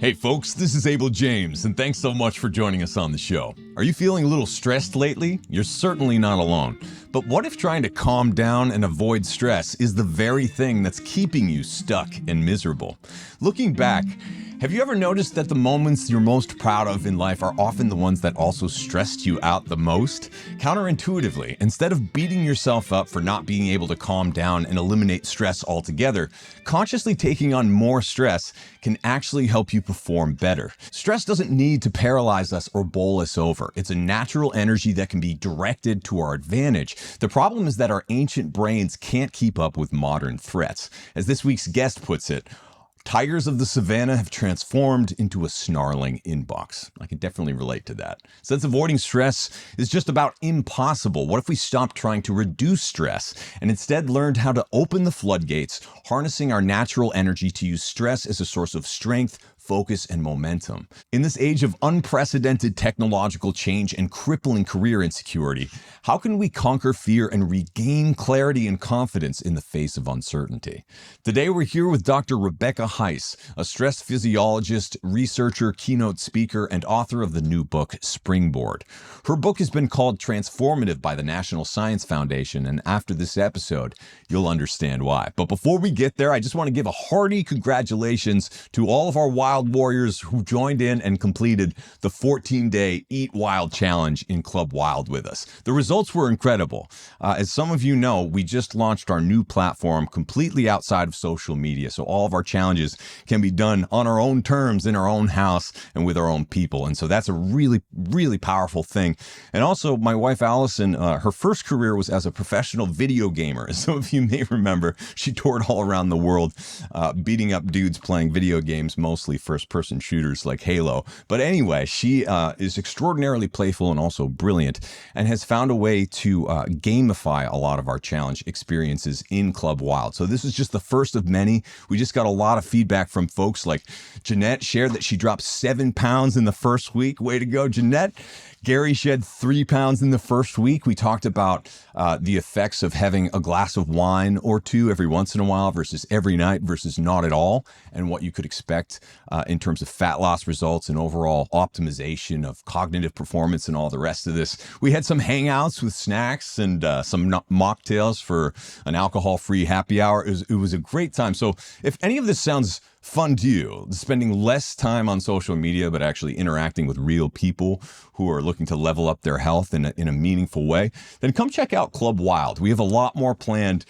Hey folks, this is Abel James, and thanks so much for joining us on the show. Are you feeling a little stressed lately? You're certainly not alone. But what if trying to calm down and avoid stress is the very thing that's keeping you stuck and miserable? Looking back, have you ever noticed that the moments you're most proud of in life are often the ones that also stressed you out the most? Counterintuitively, instead of beating yourself up for not being able to calm down and eliminate stress altogether, consciously taking on more stress can actually help you perform better. Stress doesn't need to paralyze us or bowl us over. It's a natural energy that can be directed to our advantage. The problem is that our ancient brains can't keep up with modern threats. As this week's guest puts it, tigers of the savanna have transformed into a snarling inbox. I can definitely relate to that. Since avoiding stress is just about impossible, what if we stopped trying to reduce stress and instead learned how to open the floodgates, harnessing our natural energy to use stress as a source of strength, focus, and momentum? In this age of unprecedented technological change and crippling career insecurity, how can we conquer fear and regain clarity and confidence in the face of uncertainty? Today we're here with Dr. Rebecca Heiss, a stress physiologist, researcher, keynote speaker, and author of the new book, Springboard. Her book has been called transformative by the National Science Foundation, and after this episode, you'll understand why. But before we get there, I just want to give a hearty congratulations to all of our wild warriors who joined in and completed the 14-day Eat Wild Challenge in Club Wild with us. The results were incredible. As some of you know, we just launched our new platform completely outside of social media, so all of our challenges can be done on our own terms, in our own house, and with our own people. And so that's a really, really powerful thing. And also, my wife Allison, her first career was as a professional video gamer. As some of you may remember, she toured all around the world, beating up dudes playing video games, mostly first-person shooters like Halo. But anyway, she is extraordinarily playful and also brilliant, and has found a way to gamify a lot of our challenge experiences in Club Wild. So this is just the first of many. We just got a lot of feedback from folks like Jeanette shared that she dropped 7 pounds in the first week. Way to go, Jeanette. Gary shed 3 pounds in the first week. We talked about the effects of having a glass of wine or two every once in a while versus every night versus not at all, and what you could expect in terms of fat loss results and overall optimization of cognitive performance and all the rest of this. We had some hangouts with snacks and some mocktails for an alcohol-free happy hour. It was a great time. So if any of this sounds fun to you, spending less time on social media, but actually interacting with real people who are looking to level up their health in a meaningful way, then come check out Club Wild. We have a lot more planned,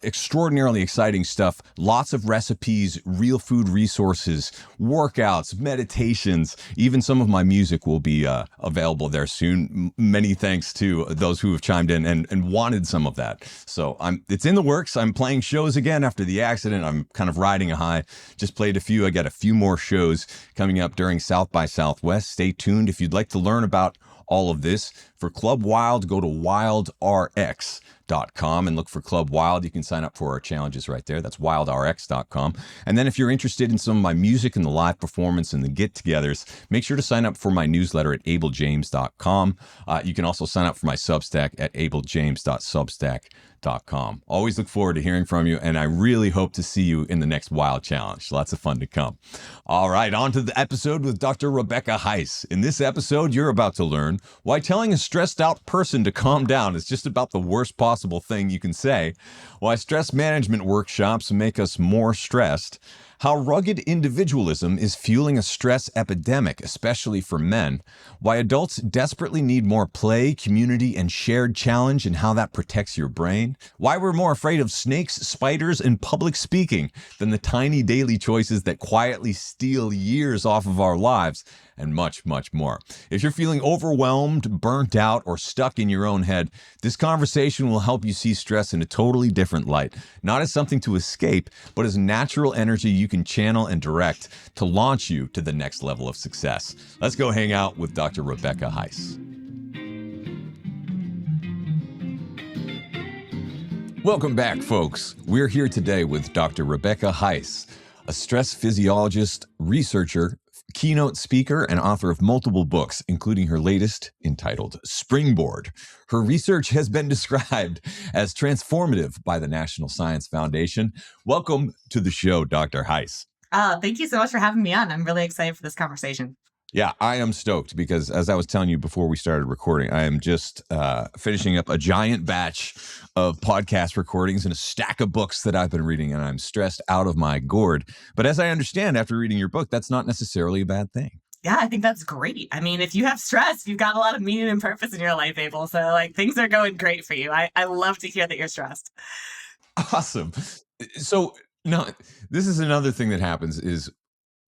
extraordinarily exciting stuff, lots of recipes, real food resources, workouts, meditations, even some of my music will be available there soon. Many thanks to those who have chimed in and wanted some of that. So it's in the works. I'm playing shows again after the accident. I'm kind of riding a high. Just played a few. I got a few more shows coming up during South by Southwest. Stay tuned. If you'd like to learn about all of this, for Club Wild, go to wildrx.com and look for Club Wild. You can sign up for our challenges right there. That's wildrx.com. And then if you're interested in some of my music and the live performance and the get-togethers, make sure to sign up for my newsletter at abeljames.com. You can also sign up for my Substack at abeljames.substack.com. Always look forward to hearing from you, and I really hope to see you in the next Wild Challenge. Lots of fun to come. All right, on to the episode with Dr. Rebecca Heiss. In this episode, you're about to learn why telling a stressed out person to calm down is just about the worst possible thing you can say, why stress management workshops make us more stressed, how rugged individualism is fueling a stress epidemic, especially for men, why adults desperately need more play, community, and shared challenge, and how that protects your brain, why we're more afraid of snakes, spiders, and public speaking than the tiny daily choices that quietly steal years off of our lives, and much, much more. If you're feeling overwhelmed, burnt out, or stuck in your own head, this conversation will help you see stress in a totally different light, not as something to escape, but as natural energy you can channel and direct to launch you to the next level of success. Let's go hang out with Dr. Rebecca Heiss. Welcome back, folks. We're here today with Dr. Rebecca Heiss, a stress physiologist, researcher, keynote speaker, and author of multiple books, including her latest entitled Springboard. Her research has been described as transformative by the National Science Foundation. Welcome to the show, Dr. Heiss. Thank you so much for having me on. I'm really excited for this conversation. Yeah, I am stoked because as I was telling you before we started recording, I am just finishing up a giant batch of podcast recordings and a stack of books that I've been reading, and I'm stressed out of my gourd. But as I understand after reading your book, that's not necessarily a bad thing. Yeah, I think that's great. I mean, if you have stress, you've got a lot of meaning and purpose in your life, Abel. So, like, things are going great for you. I love to hear that you're stressed. Awesome. So now this is another thing that happens is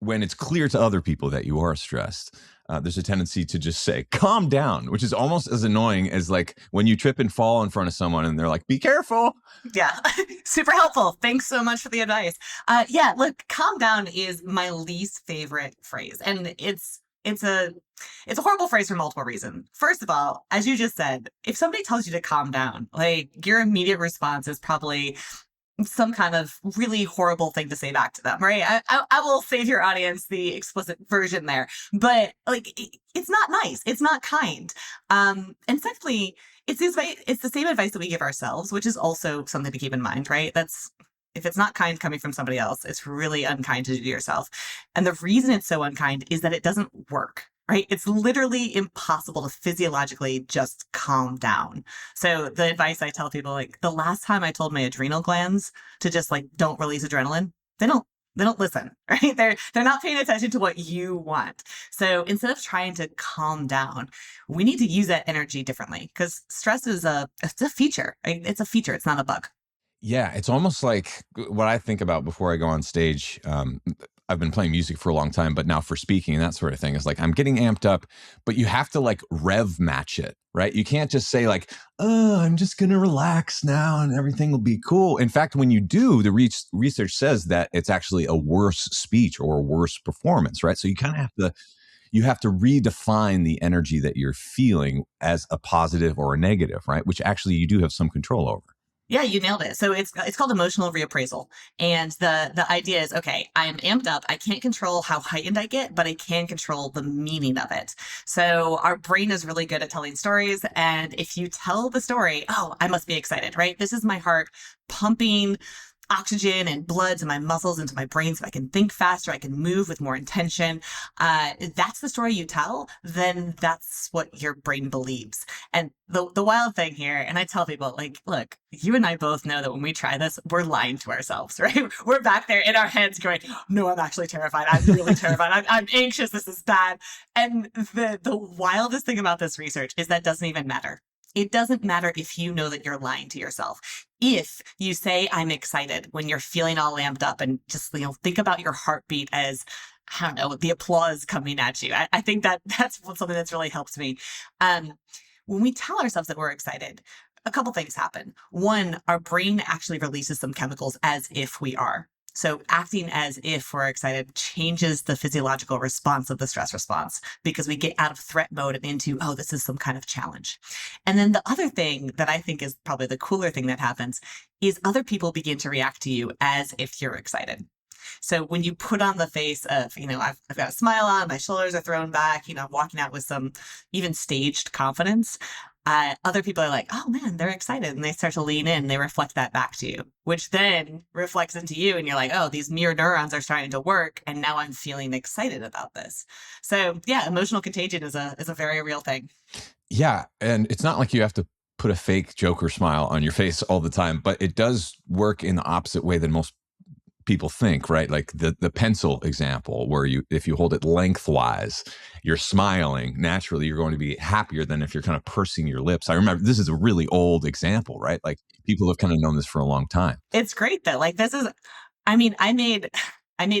when it's clear to other people that you are stressed, there's a tendency to just say, calm down, which is almost as annoying as like when you trip and fall in front of someone and they're like, be careful. Yeah, super helpful. Thanks so much for the advice. Yeah, look, calm down is my least favorite phrase, and it's a horrible phrase for multiple reasons. First of all, as you just said, if somebody tells you to calm down, like your immediate response is probably some kind of really horrible thing to say back to them, right? I will save your audience the explicit version there, but like it's not nice, it's not kind. And secondly, it's the same advice that we give ourselves, which is also something to keep in mind, right? That's if it's not kind coming from somebody else, it's really unkind to do to yourself. And the reason it's so unkind is that it doesn't work. Right? It's literally impossible to physiologically just calm down. So the advice I tell people, like the last time I told my adrenal glands to just like don't release adrenaline, they don't they don't listen, right? They're not paying attention to what you want. So instead of trying to calm down, we need to use that energy differently because stress is it's a feature. Right? It's a feature. It's not a bug. Yeah, it's almost like what I think about before I go on stage. I've been playing music for a long time, but now for speaking and that sort of thing is like I'm getting amped up, but you have to like rev match it, right? You can't just say like, "Oh, I'm just gonna relax now and everything will be cool." In fact, when you do, the research says that it's actually a worse speech or a worse performance, right? So you kind of have to redefine the energy that you're feeling as a positive or a negative, right? Which actually you do have some control over. Yeah, you nailed it. So it's called emotional reappraisal. And the idea is, okay, I'm amped up. I can't control how heightened I get, but I can control the meaning of it. So our brain is really good at telling stories. And if you tell the story, oh, I must be excited, right? This is my heart pumping oxygen and blood to my muscles into my brain so I can think faster, I can move with more intention. That's the story you tell, then that's what your brain believes. And the wild thing here, and I tell people, like, look, you and I both know that when we try this, we're lying to ourselves, right? We're back there in our heads going, no, I'm actually terrified. I'm really terrified. I'm anxious. This is bad. And the wildest thing about this research is that doesn't even matter. It doesn't matter if you know that you're lying to yourself. If you say, I'm excited when you're feeling all amped up and just, think about your heartbeat as, I don't know, the applause coming at you. I think that's something that's really helped me. When we tell ourselves that we're excited, a couple things happen. One, our brain actually releases some chemicals as if we are. So acting as if we're excited changes the physiological response of the stress response because we get out of threat mode and into, oh, this is some kind of challenge. And then the other thing that I think is probably the cooler thing that happens is other people begin to react to you as if you're excited. So when you put on the face of, I've got a smile on, my shoulders are thrown back, I'm walking out with some even staged confidence, other people are like, oh man, they're excited. And they start to lean in, they reflect that back to you, which then reflects into you. And you're like, oh, these mirror neurons are starting to work. And now I'm feeling excited about this. So yeah, emotional contagion is a very real thing. Yeah, and it's not like you have to put a fake Joker smile on your face all the time, but it does work in the opposite way than most people think, right? Like the pencil example, where if you hold it lengthwise, you're smiling. Naturally, you're going to be happier than if you're kind of pursing your lips. I remember this is a really old example, right? Like people have kind of known this for a long time. It's great though. Like this is, I mean, I made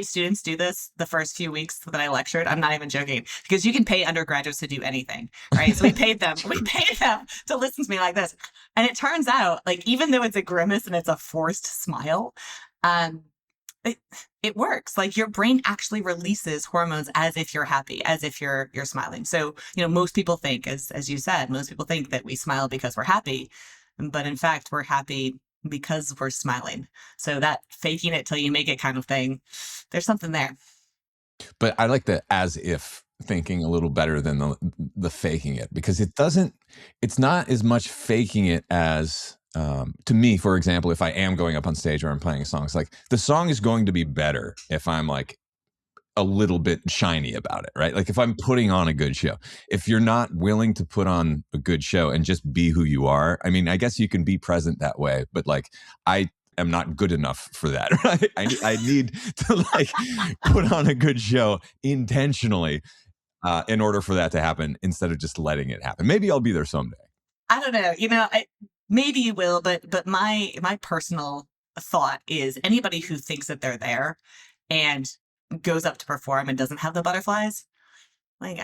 students do this the first few weeks that I lectured. I'm not even joking because you can pay undergraduates to do anything, right? So we paid them to listen to me like this. And it turns out, like, even though it's a grimace and it's a forced smile, um, it works. Like your brain actually releases hormones as if you're happy, as if you're smiling. So, most people think, as you said, most people think that we smile because we're happy, but in fact, we're happy because we're smiling. So that faking it till you make it kind of thing, there's something there. But I like the as if thinking a little better than the faking it because it's not as much faking it as to me, for example, if I am going up on stage or I'm playing a song, it's like the song is going to be better if I'm like a little bit shiny about it, right? Like if I'm putting on a good show, if you're not willing to put on a good show and just be who you are, I mean, I guess you can be present that way, but like I am not good enough for that, right? I need to like put on a good show intentionally in order for that to happen instead of just letting it happen. Maybe I'll be there someday. I don't know. Maybe you will, but my personal thought is anybody who thinks that they're there and goes up to perform and doesn't have the butterflies, like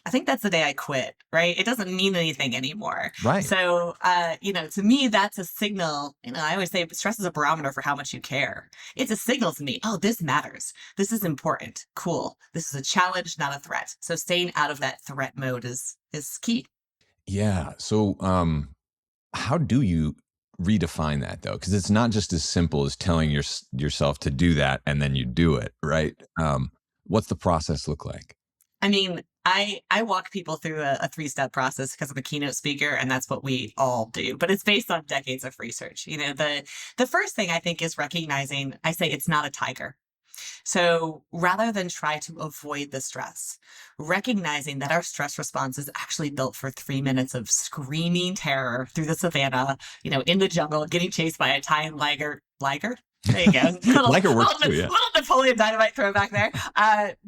I think that's the day I quit, right? It doesn't mean anything anymore. Right. So, to me, that's a signal. I always say stress is a barometer for how much you care. It's a signal to me. Oh, this matters. This is important. Cool. This is a challenge, not a threat. So staying out of that threat mode is key. Yeah. So, how do you redefine that though? Because it's not just as simple as telling yourself to do that and then you do it, right? What's the process look like? I mean, I walk people through a three-step process because I'm a keynote speaker, and that's what we all do. But it's based on decades of research. The first thing I think is recognizing, I say it's not a tiger. So rather than try to avoid the stress, recognizing that our stress response is actually built for 3 minutes of screaming terror through the savanna, in the jungle, getting chased by a Italian liger. Liger? There you go. Liger works too, yeah. Little Napoleon Dynamite throwback there.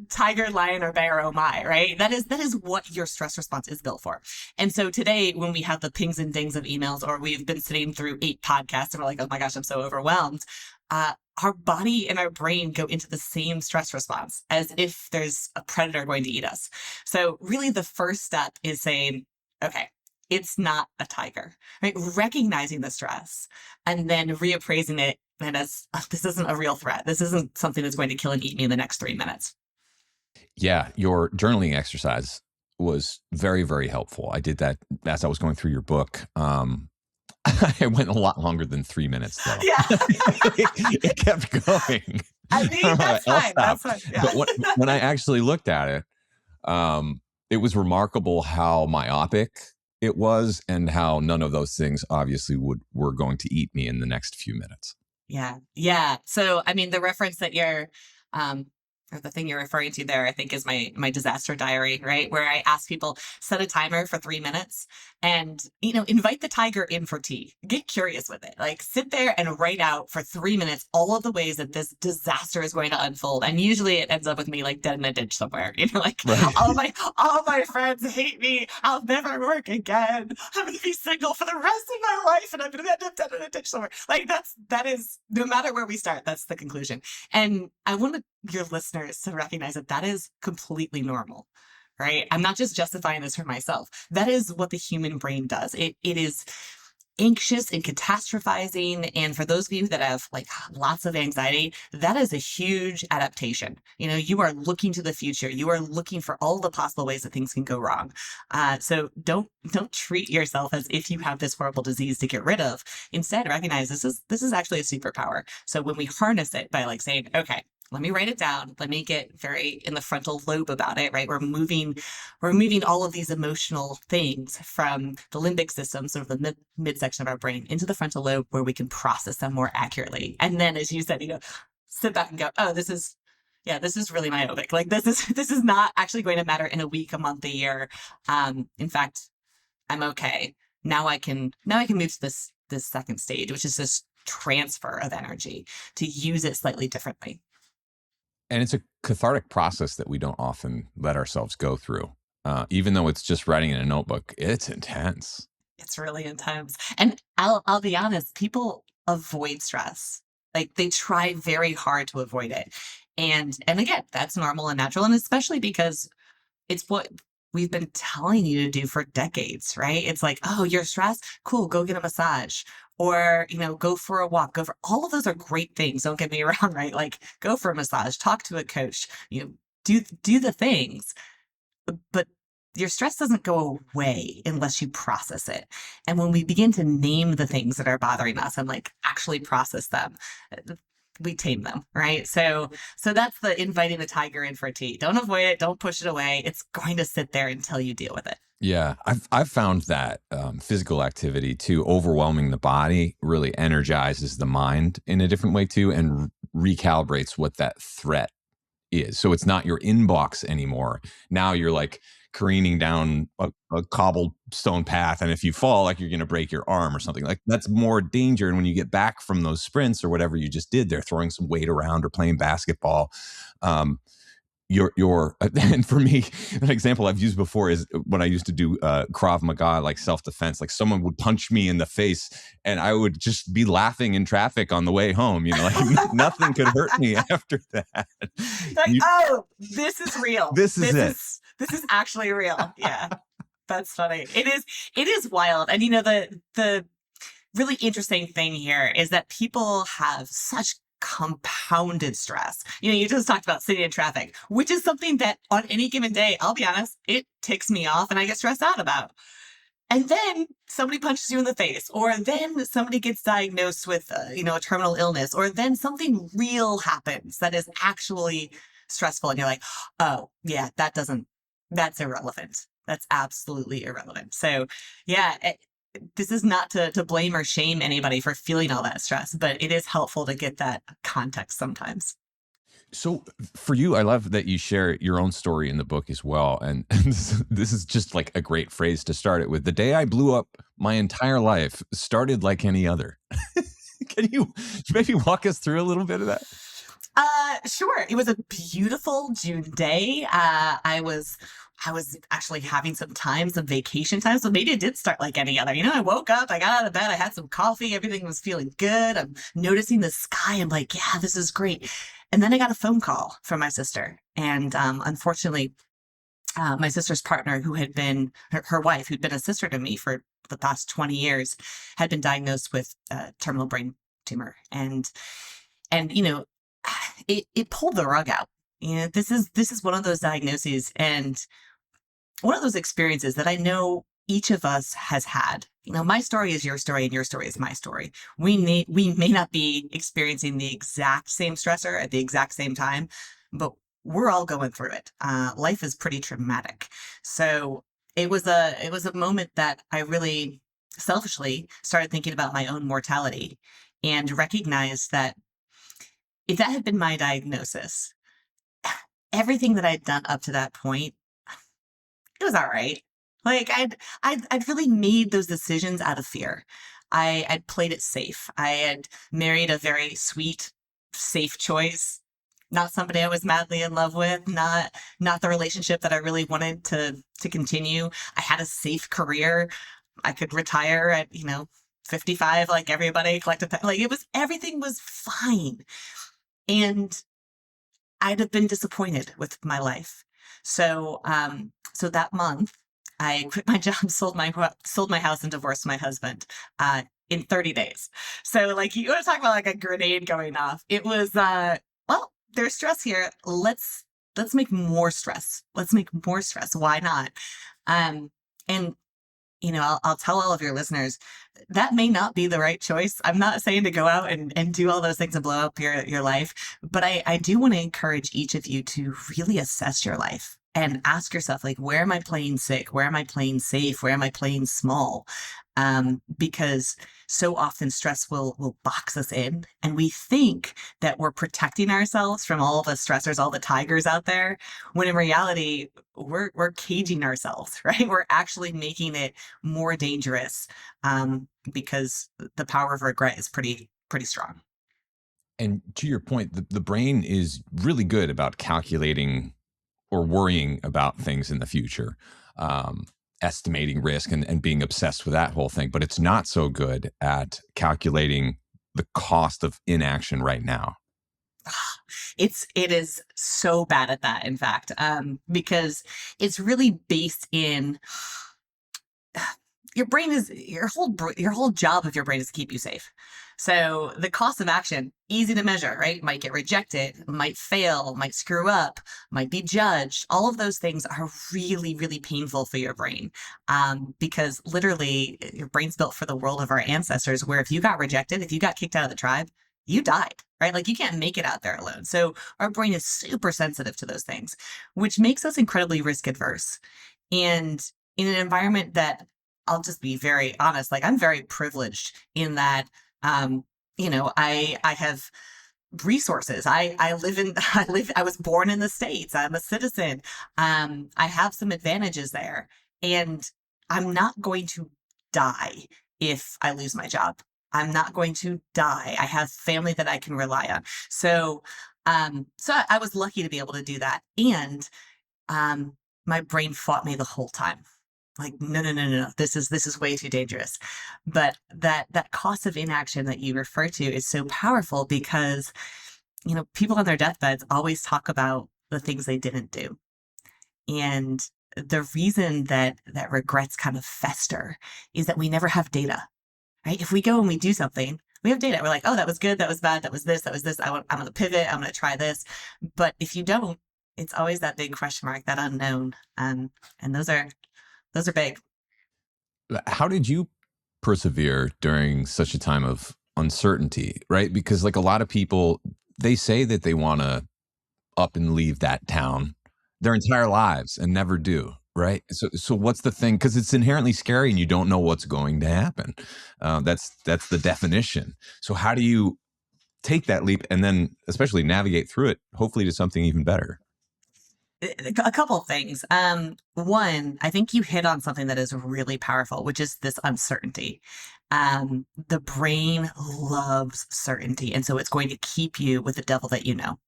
Tiger, lion, or bear, oh my, right? That is what your stress response is built for. And so today, when we have the pings and dings of emails, or we've been sitting through 8 podcasts and we're like, oh my gosh, I'm so overwhelmed. Our body and our brain go into the same stress response as if there's a predator going to eat us. So really the first step is saying, okay, it's not a tiger, right? Recognizing the stress and then reappraising it. And as this isn't a real threat. This isn't something that's going to kill and eat me in the next 3 minutes. Yeah, your journaling exercise was very, very helpful. I did that as I was going through your book. I went a lot longer than 3 minutes, though. Yeah. It kept going. I mean, that's fine. That's fine. Yeah. But when I actually looked at it, it was remarkable how myopic it was and how none of those things obviously were going to eat me in the next few minutes. Yeah. Yeah. So, I mean, the reference that or the thing you're referring to there, I think is my disaster diary, right? Where I ask people, set a timer for 3 minutes and, invite the tiger in for tea. Get curious with it. Like sit there and write out for 3 minutes all of the ways that this disaster is going to unfold. And usually it ends up with me like dead in a ditch somewhere, Right. all my friends hate me. I'll never work again. I'm going to be single for the rest of my life and I'm going to end up dead in a ditch somewhere. Like that is, no matter where we start, that's the conclusion. And I want your listeners to recognize that is completely normal, right? I'm not just justifying this for myself. That is what the human brain does. It is anxious and catastrophizing. And for those of you that have like lots of anxiety, that is a huge adaptation. You are looking to the future. You are looking for all the possible ways that things can go wrong. So don't treat yourself as if you have this horrible disease to get rid of. Instead, recognize this is actually a superpower. So when we harness it by like saying, okay, let me write it down. Let me get very in the frontal lobe about it, right? We're moving all of these emotional things from the limbic system, sort of the midsection of our brain, into the frontal lobe where we can process them more accurately. And then, as you said, sit back and go, oh, this is really myopic. Like this is not actually going to matter in a week, a month, a year. In fact, I'm okay. Now I can move to this second stage, which is this transfer of energy to use it slightly differently. And it's a cathartic process that we don't often let ourselves go through. Even though it's just writing in a notebook, it's intense. It's really intense. And I'll be honest, people avoid stress. Like they try very hard to avoid it. And again, that's normal and natural. And especially because it's what we've been telling you to do for decades, right? It's like, oh, you're stressed? Cool, go get a massage. Or, go for a walk, all of those are great things. Don't get me wrong, right? Like go for a massage, talk to a coach, do the things, but your stress doesn't go away unless you process it. And when we begin to name the things that are bothering us and like actually process them, we tame them, right? So that's the inviting the tiger in for tea. Don't avoid it. Don't push it away. It's going to sit there until you deal with it. Yeah, I've found that physical activity too, overwhelming the body, really energizes the mind in a different way too, and recalibrates what that threat is. So it's not your inbox anymore. Now you're like careening down a cobblestone path, and if you fall, like, you're going to break your arm or something. Like, that's more danger. And when you get back from those sprints or whatever you just did, they're throwing some weight around or playing basketball. um, your and for me, an example I've used before is when I used to do Krav Maga, like self-defense. Like, someone would punch me in the face and I would just be laughing in traffic on the way home, like nothing could hurt me after that. Like, You, oh, this is real. this is it. This is actually real. Yeah. That's funny. It is wild. And the really interesting thing here is that people have such compounded stress. You just talked about sitting in traffic, which is something that on any given day, I'll be honest, it ticks me off and I get stressed out about. And then somebody punches you in the face, or then somebody gets diagnosed with, a terminal illness, or then something real happens that is actually stressful. And you're like, oh, yeah, that's irrelevant. That's absolutely irrelevant. So, yeah, this is not to blame or shame anybody for feeling all that stress, but it is helpful to get that context sometimes. So for you, I love that you share your own story in the book as well. And this is just like a great phrase to start it with. The day I blew up, my entire life started like any other. Can you maybe walk us through a little bit of that? Sure. It was a beautiful June day. I was actually having some vacation time. So maybe it did start like any other. I woke up, I got out of bed, I had some coffee, everything was feeling good. I'm noticing the sky. I'm like, yeah, this is great. And then I got a phone call from my sister. And unfortunately, my sister's partner, who had been her wife, who'd been a sister to me for the past 20 years, had been diagnosed with terminal brain tumor. And it pulled the rug out. This is one of those diagnoses and one of those experiences that I know each of us has had. My story is your story and your story is my story. We may not be experiencing the exact same stressor at the exact same time, but we're all going through it. Life is pretty traumatic. So it was a moment that I really selfishly started thinking about my own mortality and recognized that if that had been my diagnosis, everything that I'd done up to that point, it was all right. Like, I'd really made those decisions out of fear. I'd played it safe. I had married a very sweet, safe choice. Not somebody I was madly in love with. Not the relationship that I really wanted to continue. I had a safe career. I could retire at 55, like everybody, like everything was fine. And I'd have been disappointed with my life. So that month, I quit my job, sold my house, and divorced my husband in 30 days. So, like, you want to talk about like a grenade going off? It was well, there's stress here. Let's make more stress. Let's make more stress. Why not? And I'll tell all of your listeners that may not be the right choice. I'm not saying to go out and do all those things and blow up your life, but I do want to encourage each of you to really assess your life and ask yourself, like, where am I playing sick? Where am I playing safe? Where am I playing small? Because so often stress will box us in, and we think that we're protecting ourselves from all the stressors, all the tigers out there, when in reality, we're caging ourselves, right? We're actually making it more dangerous, because the power of regret is pretty strong. And to your point, the brain is really good about calculating or worrying about things in the future, um, estimating risk and being obsessed with that whole thing. But it's not so good at calculating the cost of inaction right now. It is so bad at that, in fact, because it's really based in your brain is your whole job of your brain is to keep you safe. So the cost of action, easy to measure, right? Might get rejected, might fail, might screw up, might be judged. All of those things are really, really painful for your brain, because literally your brain's built for the world of our ancestors, where if you got rejected, if you got kicked out of the tribe, you died, right? Like, you can't make it out there alone. So our brain is super sensitive to those things, which makes us incredibly risk adverse. And in an environment that, I'll just be very honest, like, I'm very privileged in that, I have resources. I live in I was born in the States. I'm a citizen. I have some advantages there, and I'm not going to die if I lose my job. I'm not going to die. I have family that I can rely on. So I was lucky to be able to do that. And um, my brain fought me the whole time. Like, no, no, no, no, no. This is way too dangerous. But that cost of inaction that you refer to is so powerful because, people on their deathbeds always talk about the things they didn't do. And the reason that regrets kind of fester is that we never have data, right? If we go and we do something, we have data. We're like, oh, that was good, that was bad, that was this, that was this. I'm going to pivot. I'm going to try this. But if you don't, it's always that big question mark, that unknown. And those are big. How did you persevere during such a time of uncertainty, right? Because like a lot of people, they say that they want to up and leave that town their entire lives and never do, right? So what's the thing? Because it's inherently scary and you don't know what's going to happen. That's the definition. So how do you take that leap and then especially navigate through it, hopefully to something even better? A couple of things. One, I think you hit on something that is really powerful, which is this uncertainty. The brain loves certainty, and so it's going to keep you with the devil that you know,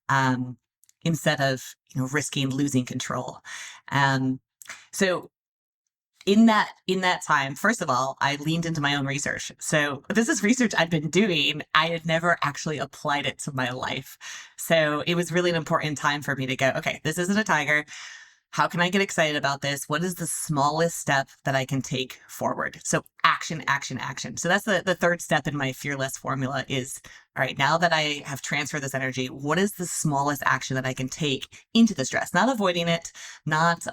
um, instead of risking losing control. Um, so in that time, first of all, I leaned into my own research. So this is research I'd been doing. I had never actually applied it to my life. So it was really an important time for me to go, okay, this isn't a tiger. How can I get excited about this? What is the smallest step that I can take forward? So action, action, action. So that's the third step in my fearless formula is, all right, now that I have transferred this energy, what is the smallest action that I can take into the stress? Not avoiding it, not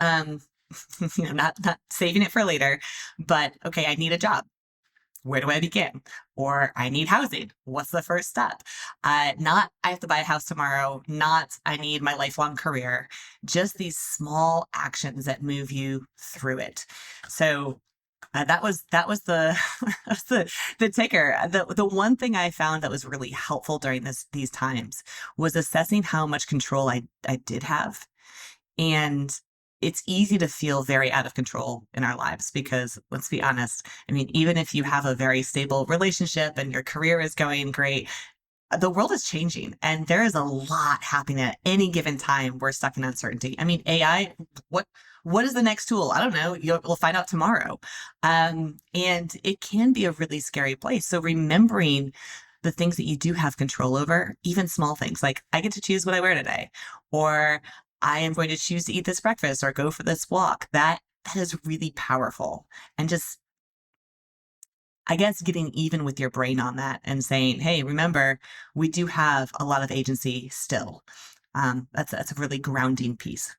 not saving it for later, but okay, I need a job. Where do I begin? Or I need housing. What's the first step? Not I have to buy a house tomorrow. Not I need my lifelong career. Just these small actions that move you through it. So that was the that's the ticker. The one thing I found that was really helpful during these times was assessing how much control I did have. And it's easy to feel very out of control in our lives because let's be honest, I mean, even if you have a very stable relationship and your career is going great, the world is changing and there is a lot happening at any given time. We're stuck in uncertainty. I mean, AI, what what is the next tool? I don't know. We'll find out tomorrow. And it can be a really scary place. So remembering the things that you do have control over, even small things like I get to choose what I wear today, or I am going to choose to eat this breakfast or go for this walk. That is really powerful. And just, I guess, getting even with your brain on that and saying, hey, remember, we do have a lot of agency still. That's a really grounding piece.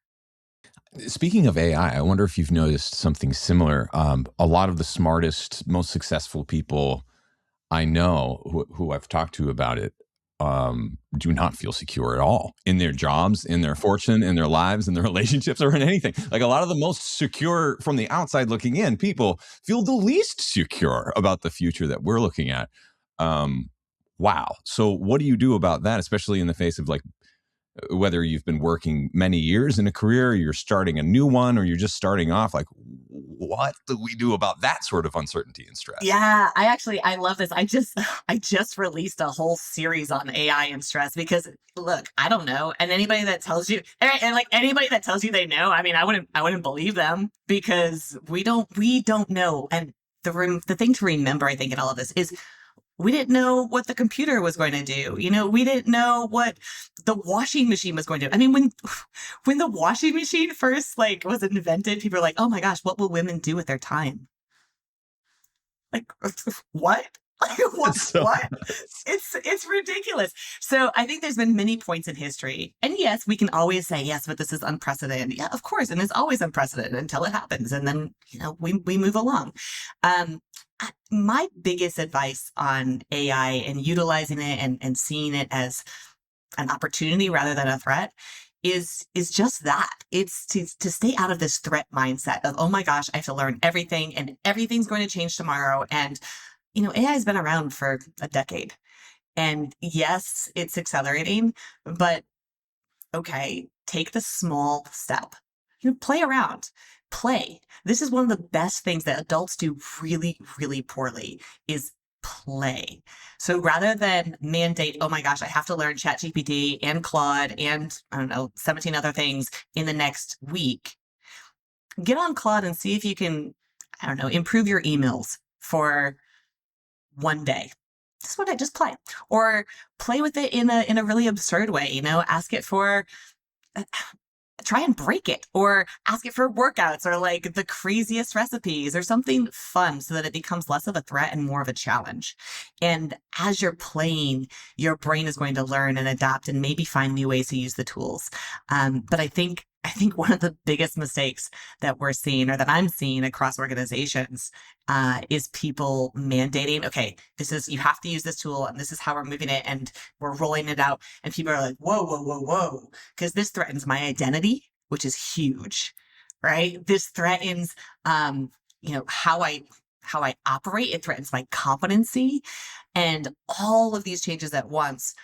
Speaking of AI, I wonder if you've noticed something similar. A lot of the smartest, most successful people I know who I've talked to about it do not feel secure at all in their jobs, in their fortune, in their lives, in their relationships, or in anything. Like a lot of the most secure from the outside looking in people feel the least secure about the future that we're looking at. Um, wow. So, what do you do about that, especially in the face of like whether you've been working many years in a career, you're starting a new one, or you're just starting off? Like, what do we do about that sort of uncertainty and stress? Yeah, I love this. I just released a whole series on AI and stress because look, I don't know. And anybody that tells you and like anybody that tells you they know, I mean, I wouldn't believe them because we don't know. And the thing to remember, I think, in all of this is we didn't know what the computer was going to do. We didn't know what the washing machine was going to do. I mean, when the washing machine first like was invented, people were like, "Oh my gosh, what will women do with their time?" Like, what? Like, what? It's so What? It's ridiculous. So I think there's been many points in history, and yes, we can always say yes, but this is unprecedented. Yeah, of course, and it's always unprecedented until it happens, and then we move along. My biggest advice on AI and utilizing it and seeing it as an opportunity rather than a threat is just that. It's to stay out of this threat mindset of, oh my gosh, I have to learn everything and everything's going to change tomorrow. And AI has been around for a decade. And yes, it's accelerating, but okay, take the small step. Play around. Play. This is one of the best things that adults do really, really poorly is play. So rather than mandate, oh my gosh, I have to learn ChatGPT and Claude and I don't know, 17 other things in the next week, get on Claude and see if you can, I don't know, improve your emails for one day. Just play. Or play with it in a really absurd way, ask it for try and break it or ask it for workouts or like the craziest recipes or something fun so that it becomes less of a threat and more of a challenge. And as you're playing, your brain is going to learn and adapt and maybe find new ways to use the tools. But I think one of the biggest mistakes that we're seeing or that I'm seeing across organizations is people mandating, okay, you have to use this tool and this is how we're moving it and we're rolling it out. And people are like, whoa, whoa, whoa, whoa, because this threatens my identity, which is huge, right? This threatens, how I operate. It threatens my competency, and all of these changes at once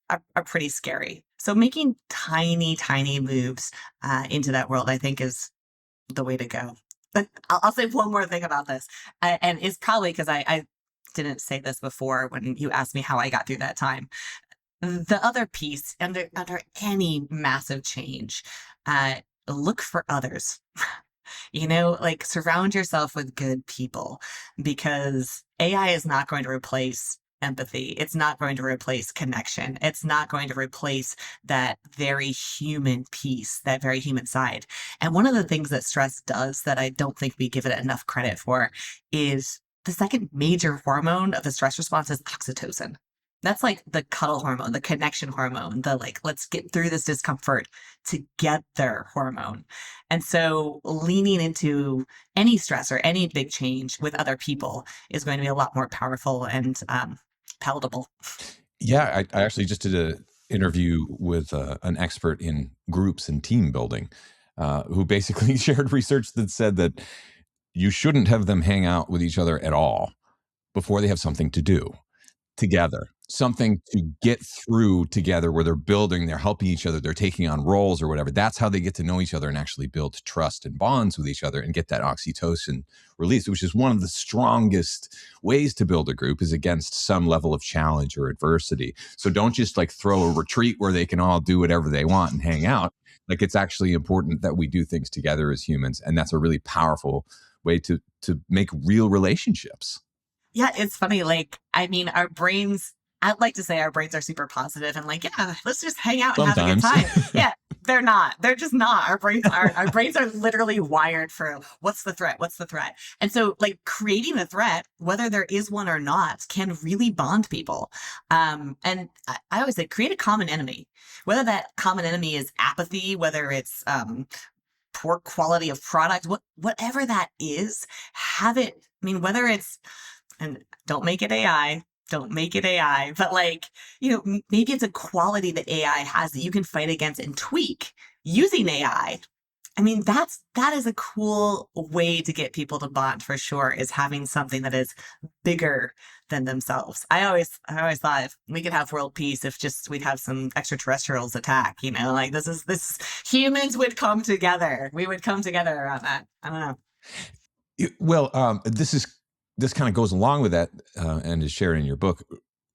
are pretty scary. So making tiny, tiny moves into that world, I think, is the way to go. But I'll say one more thing about this, and it's probably because I didn't say this before when you asked me how I got through that time. The other piece, under any massive change, look for others. Like surround yourself with good people because AI is not going to replace empathy. It's not going to replace connection. It's not going to replace that very human piece, that very human side. And one of the things that stress does that I don't think we give it enough credit for is the second major hormone of the stress response is oxytocin. That's like the cuddle hormone, the connection hormone, the like, let's get through this discomfort together hormone. And so leaning into any stress or any big change with other people is going to be a lot more powerful and palatable. Yeah, I actually just did an interview with an expert in groups and team building who basically shared research that said that you shouldn't have them hang out with each other at all before they have something to do together, something to get through together where they're building, they're helping each other, they're taking on roles or whatever. That's how they get to know each other and actually build trust and bonds with each other and get that oxytocin release, which is one of the strongest ways to build a group is against some level of challenge or adversity. So don't just like throw a retreat where they can all do whatever they want and hang out. Like it's actually important that we do things together as humans. And that's a really powerful way to make real relationships. Yeah, it's funny. Like, I mean, I'd like to say our brains are super positive and like, yeah, let's just hang out and have a good Sometimes. time. Yeah, they're not. They're just not. Our brains are literally wired for what's the threat? What's the threat? And so like creating a threat, whether there is one or not, can really bond people. And I always say create a common enemy, whether that common enemy is apathy, whether it's poor quality of product, whatever that is, have it. I mean, whether it's and don't make it AI. Don't make it AI, but like, maybe it's a quality that AI has that you can fight against and tweak using AI. I mean, that is a cool way to get people to bond for sure, is having something that is bigger than themselves. I always thought if we could have world peace if just we'd have some extraterrestrials attack, like this humans would come together. We would come together around that. I don't know. Well, this kind of goes along with that, and is shared in your book.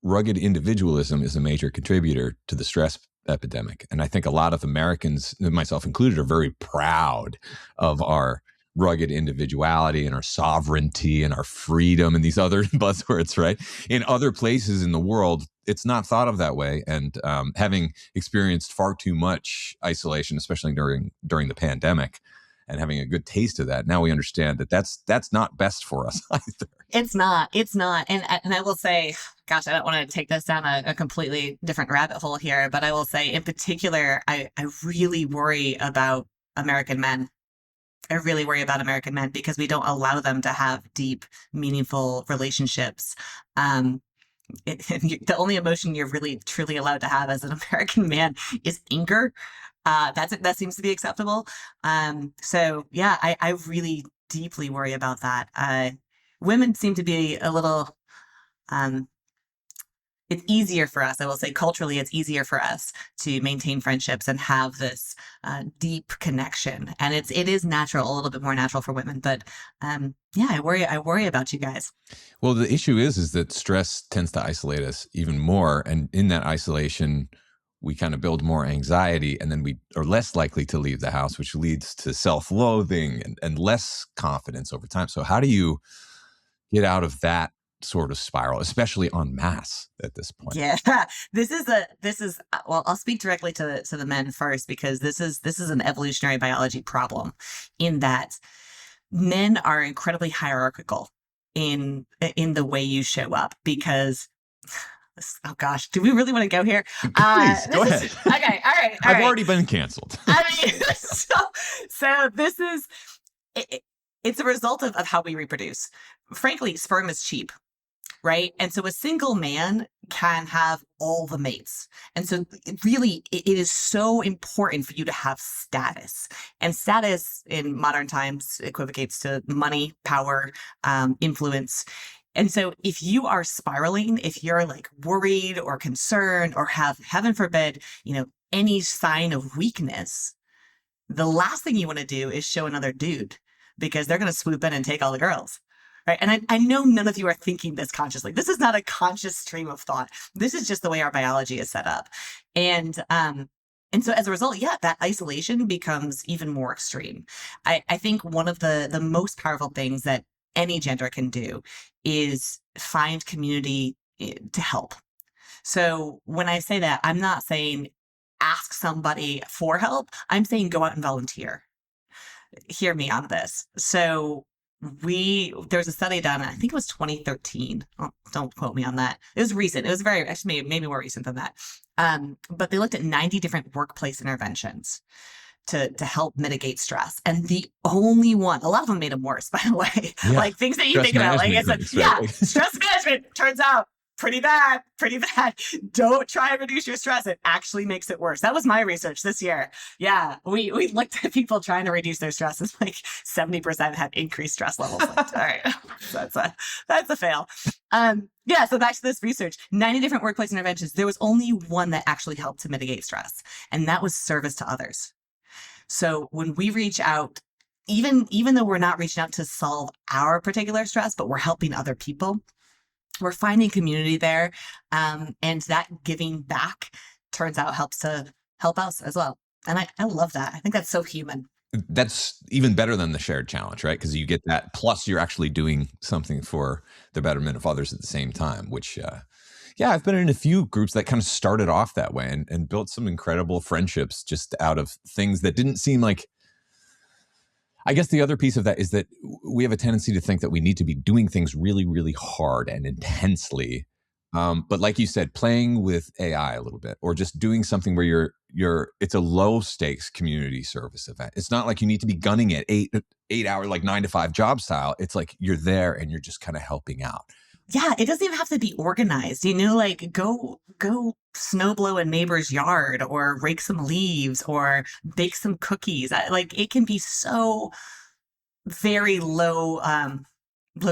Rugged individualism is a major contributor to the stress epidemic, and I think a lot of Americans, myself included, are very proud of our rugged individuality and our sovereignty and our freedom and these other buzzwords. Right? In other places in the world, it's not thought of that way, and having experienced far too much isolation, especially during the pandemic and having a good taste of that. Now we understand that that's not best for us either. It's not. It's not. And I will say, gosh, I don't want to take this down a completely different rabbit hole here, but I will say in particular, I really worry about American men. I really worry about American men because we don't allow them to have deep, meaningful relationships. Um, the only emotion you're really truly allowed to have as an American man is anger. That seems to be acceptable. So yeah, I really deeply worry about that. Women seem to be a little, um, it's easier for us. I will say culturally, it's easier for us to maintain friendships and have this deep connection. And it is natural, a little bit more natural for women. But yeah, I worry about you guys. Well, the issue is that stress tends to isolate us even more, and in that isolation, we kind of build more anxiety, and then we are less likely to leave the house, which leads to self-loathing and less confidence over time. So, how do you get out of that sort of spiral, especially en masse at this point? Yeah, this is well, I'll speak directly to the men first because this is an evolutionary biology problem in that men are incredibly hierarchical in the way you show up because oh gosh, do we really want to go here? Please go This ahead. is okay. All I've right. already been canceled. I mean, so this is it's a result of how we reproduce. Frankly, sperm is cheap, right? And so a single man can have all the mates. And so really it is so important for you to have status. And status in modern times equivocates to money, power, influence. And so if you are spiraling, if you're like worried or concerned or have, heaven forbid, any sign of weakness, the last thing you want to do is show another dude because they're going to swoop in and take all the girls. Right. And I know none of you are thinking this consciously. This is not a conscious stream of thought. This is just the way our biology is set up. And so as a result, yeah, that isolation becomes even more extreme. I think one of the most powerful things that any gender can do is find community to help. So when I say that, I'm not saying ask somebody for help. I'm saying go out and volunteer. Hear me on this. So there was a study done, I think it was 2013. Oh, don't quote me on that. It was recent. It was very, actually maybe more recent than that. But they looked at 90 different workplace interventions to help mitigate stress. And the only one, a lot of them made them worse, by the way, Yeah. like things that you Stress think about, like I said, management yeah, groups, stress management turns out pretty bad, pretty bad. Don't try and reduce your stress. It actually makes it worse. That was my research this year. Yeah, we looked at people trying to reduce their stress. It's like 70% had increased stress levels. Like, all right, that's a fail. Yeah, so back to this research, 90 different workplace interventions. There was only one that actually helped to mitigate stress, and that was service to others. So when we reach out, even though we're not reaching out to solve our particular stress, but we're helping other people, we're finding community there. And that giving back turns out helps to help us as well. And I love that. I think that's so human. that's even better than the shared challenge, right? Because you get that, plus you're actually doing something for the betterment of others at the same time, which, yeah, I've been in a few groups that kind of started off that way and built some incredible friendships just out of things that didn't seem like. I guess the other piece of that is that we have a tendency to think that we need to be doing things really, really hard and intensely. But like you said, playing with AI a little bit, or just doing something where it's a low stakes community service event. It's not like you need to be gunning it 8 hour, like 9 to 5 job style. It's like you're there and you're just kind of helping out. Yeah, it doesn't even have to be organized. Like go snow blow a neighbor's yard or rake some leaves or bake some cookies. Like it can be so very low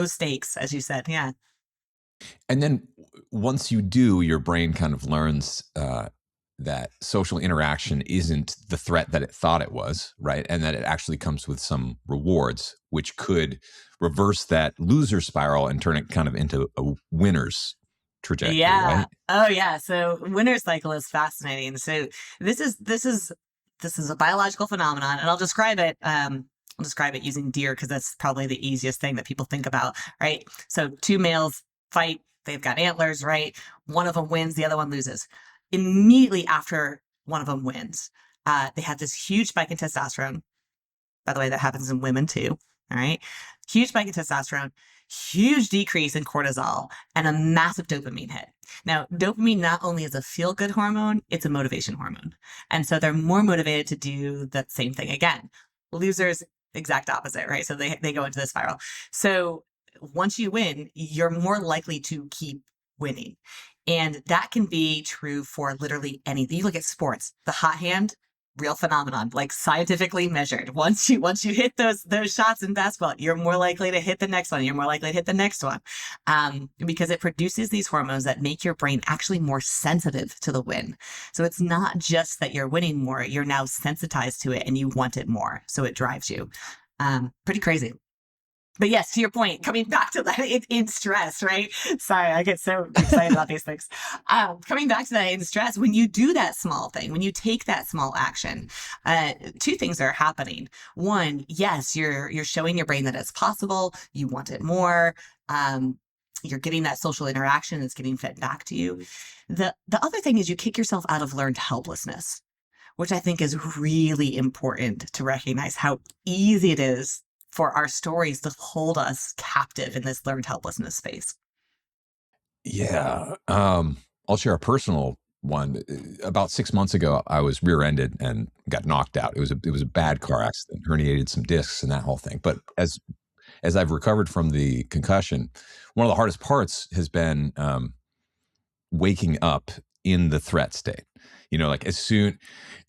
stakes, as you said. Yeah. And then once you do, your brain kind of learns that social interaction isn't the threat that it thought it was, right? And that it actually comes with some rewards, which could reverse that loser spiral and turn it kind of into a winner's trajectory, Yeah. right? Oh yeah. So winter cycle is fascinating. So this is a biological phenomenon, and I'll describe it. I'll describe it using deer because that's probably the easiest thing that people think about, right? So two males fight. They've got antlers, right? One of them wins, the other one loses. Immediately after one of them wins, they have this huge spike in testosterone. By the way, that happens in women too. All right. Huge spike in testosterone, huge decrease in cortisol, and a massive dopamine hit. Now, dopamine not only is a feel good hormone, it's a motivation hormone. And so they're more motivated to do the same thing again. Losers, exact opposite, right? So they go into the spiral. So once you win, you're more likely to keep winning. And that can be true for literally anything. You look at sports, the hot hand, real phenomenon, like scientifically measured. Once you hit those shots in basketball, you're more likely to hit the next one. You're more likely to hit the next one, because it produces these hormones that make your brain actually more sensitive to the win. So it's not just that you're winning more; you're now sensitized to it, and you want it more. So it drives you. Pretty crazy. But yes, to your point, coming back to that in stress, right? Sorry, I get so excited about these things. Coming back to that in stress, when you do that small thing, when you take that small action, two things are happening. One, yes, you're showing your brain that it's possible. You want it more. You're getting that social interaction that's getting fed back to you. The other thing is you kick yourself out of learned helplessness, which I think is really important to recognize how easy it is for our stories to hold us captive in this learned helplessness space. Yeah. I'll share a personal one. About 6 months ago, I was rear-ended and got knocked out. It was a bad car accident, herniated some discs and that whole thing. But as I've recovered from the concussion, one of the hardest parts has been waking up in the threat state. Like as soon,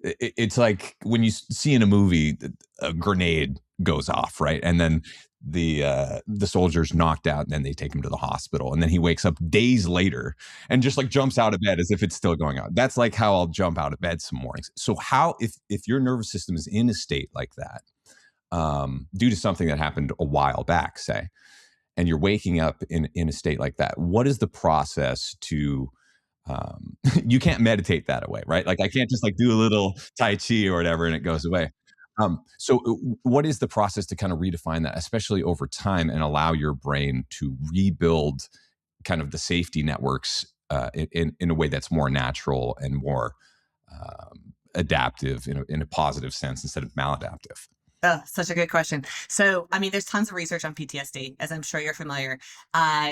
it's like when you see in a movie, a grenade goes off, right? And then the soldier's knocked out, and then they take him to the hospital, and then he wakes up days later and just like jumps out of bed as if it's still going on. That's like how I'll jump out of bed some mornings. So how, if your nervous system is in a state like that, due to something that happened a while back, say, and you're waking up in a state like that, what is the process to you can't meditate that away, right? Like I can't just like do a little Tai Chi or whatever and it goes away. What is the process to kind of redefine that, especially over time, and allow your brain to rebuild kind of the safety networks in a way that's more natural and more adaptive in a positive sense instead of maladaptive? Oh, such a good question. So, I mean, there's tons of research on PTSD, as I'm sure you're familiar. The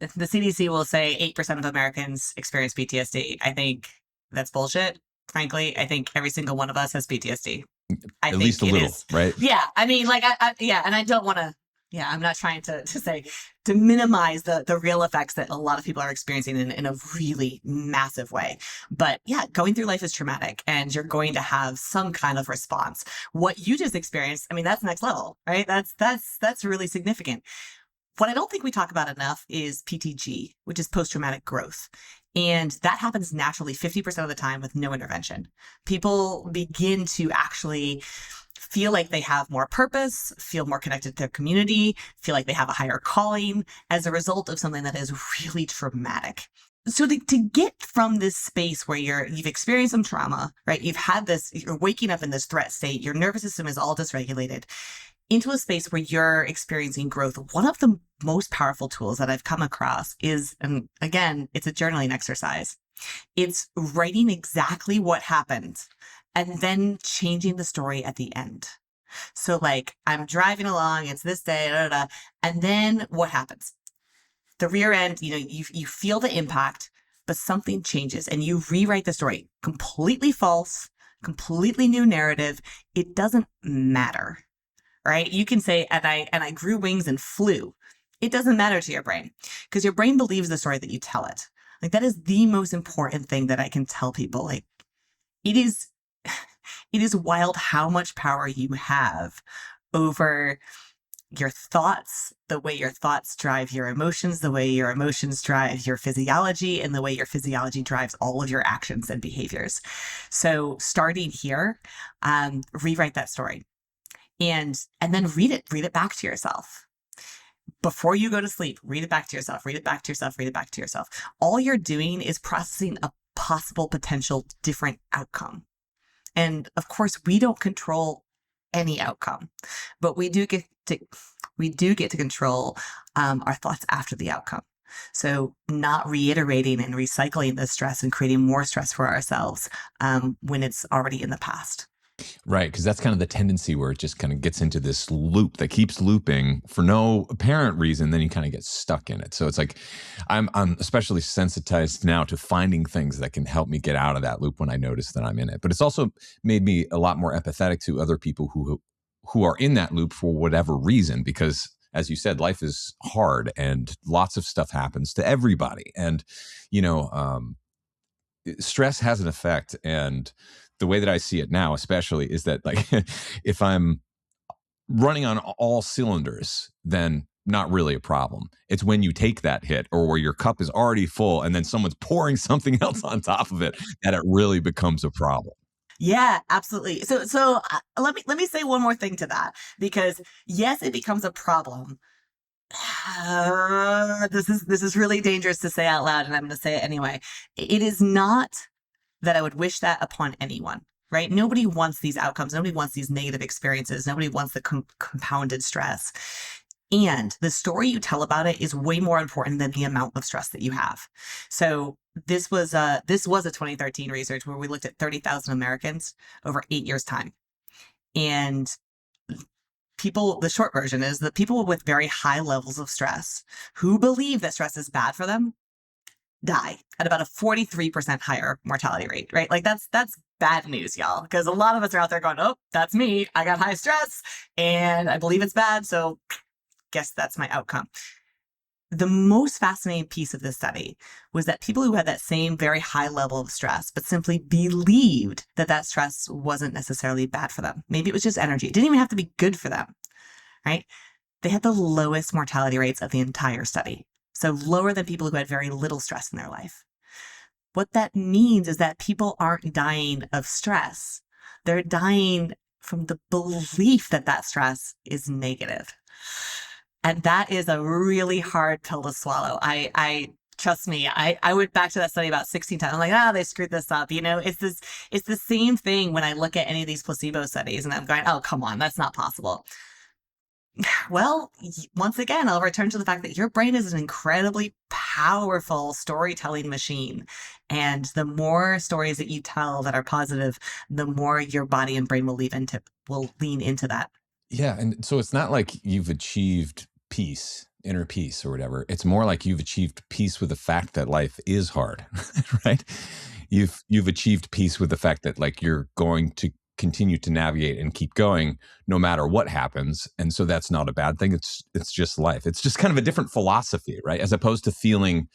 CDC will say 8% of Americans experience PTSD. I think that's bullshit. Frankly, I think every single one of us has PTSD. I At think least a it little, is. right? Yeah. I mean, like, yeah. And I don't want to, yeah, I'm not trying to say, to minimize the real effects that a lot of people are experiencing in a really massive way. But yeah, going through life is traumatic and you're going to have some kind of response. What you just experienced, I mean, that's next level, right? That's really significant. What I don't think we talk about enough is PTG, which is post-traumatic growth. And that happens naturally 50% of the time with no intervention. People begin to actually feel like they have more purpose, feel more connected to their community, feel like they have a higher calling as a result of something that is really traumatic. So to get from this space where you've experienced some trauma, right? You're waking up in this threat state, your nervous system is all dysregulated, into a space where you're experiencing growth. One of the most powerful tools that I've come across is, and again, it's a journaling exercise. It's writing exactly what happened and then changing the story at the end. So like, I'm driving along, it's this day, da, da, da, and then what happens? The rear end, you feel the impact, but something changes and you rewrite the story. Completely false, completely new narrative. It doesn't matter. Right? You can say, and I grew wings and flew. It doesn't matter to your brain because your brain believes the story that you tell it. Like that is the most important thing that I can tell people. Like it is wild how much power you have over your thoughts, the way your thoughts drive your emotions, the way your emotions drive your physiology, and the way your physiology drives all of your actions and behaviors. So starting here, rewrite that story. And then read it back to yourself. Before you go to sleep, read it back to yourself, read it back to yourself, read it back to yourself. All you're doing is processing a possible potential different outcome. And of course, we don't control any outcome, but we do get to control our thoughts after the outcome. So not reiterating and recycling the stress and creating more stress for ourselves when it's already in the past. Right, because that's kind of the tendency where it just kind of gets into this loop that keeps looping for no apparent reason. Then you kind of get stuck in it. So it's like I'm especially sensitized now to finding things that can help me get out of that loop when I notice that I'm in it. But it's also made me a lot more empathetic to other people who are in that loop for whatever reason. Because as you said, life is hard and lots of stuff happens to everybody, and stress has an effect. And the way that I see it now, especially, is that like if I'm running on all cylinders, then not really a problem. It's when you take that hit or where your cup is already full and then someone's pouring something else on top of it that it really becomes a problem. Yeah, absolutely. Let me say one more thing to that, because yes, it becomes a problem. This is really dangerous to say out loud, and I'm going to say it anyway. It is not that I would wish that upon anyone, right? Nobody wants these outcomes. Nobody wants these negative experiences. Nobody wants the compounded stress. And the story you tell about it is way more important than the amount of stress that you have. So this was a 2013 research where we looked at 30,000 Americans over 8 years' time. And the short version is that people with very high levels of stress who believe that stress is bad for them die at about a 43% higher mortality rate, right? Like that's bad news, y'all, because a lot of us are out there going, oh, that's me. I got high stress and I believe it's bad. So guess that's my outcome. The most fascinating piece of this study was that people who had that same very high level of stress, but simply believed that that stress wasn't necessarily bad for them. Maybe it was just energy. It didn't even have to be good for them, right? They had the lowest mortality rates of the entire study. So lower than people who had very little stress in their life. What that means is that people aren't dying of stress. They're dying from the belief that that stress is negative. And that is a really hard pill to swallow. I trust me, I went back to that study about 16 times. I'm like, they screwed this up. It's the same thing when I look at any of these placebo studies and I'm going, oh, come on, that's not possible. Well, once again, I'll return to the fact that your brain is an incredibly powerful storytelling machine. And the more stories that you tell that are positive, the more your body and brain will lean into that. Yeah. And so it's not like you've achieved peace, inner peace or whatever. It's more like you've achieved peace with the fact that life is hard, right? You've achieved peace with the fact that like you're going to continue to navigate and keep going no matter what happens. And so that's not a bad thing. It's just life. It's just kind of a different philosophy, right? As opposed to feeling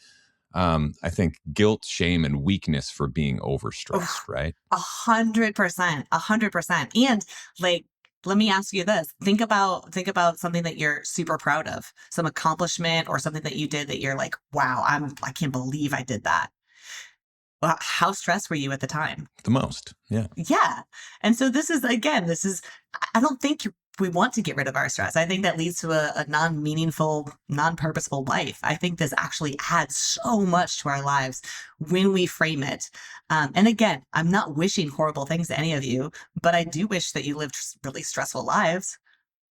I think guilt, shame, and weakness for being overstressed, right? 100%, 100%. And like, let me ask you this. Think about something that you're super proud of, some accomplishment or something that you did that you're like, wow, I can't believe I did that. Well, how stressed were you at the time? The most. Yeah. Yeah. And so I don't think we want to get rid of our stress. I think that leads to a non-meaningful, non-purposeful life. I think this actually adds so much to our lives when we frame it. And again, I'm not wishing horrible things to any of you, but I do wish that you lived really stressful lives,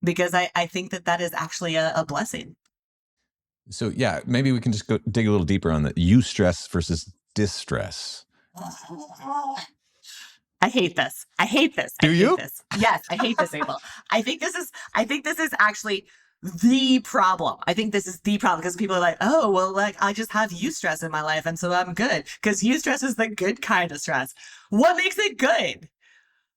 because I think that that is actually a blessing. So yeah, maybe we can just go dig a little deeper on the eustress versus distress. I hate this. I hate this. I Do hate you? this. Yes, I hate this, Abel. I think this is actually the problem. I think this is the problem, because people are like, oh, well, like I just have eustress in my life and so I'm good, because eustress is the good kind of stress. What makes it good?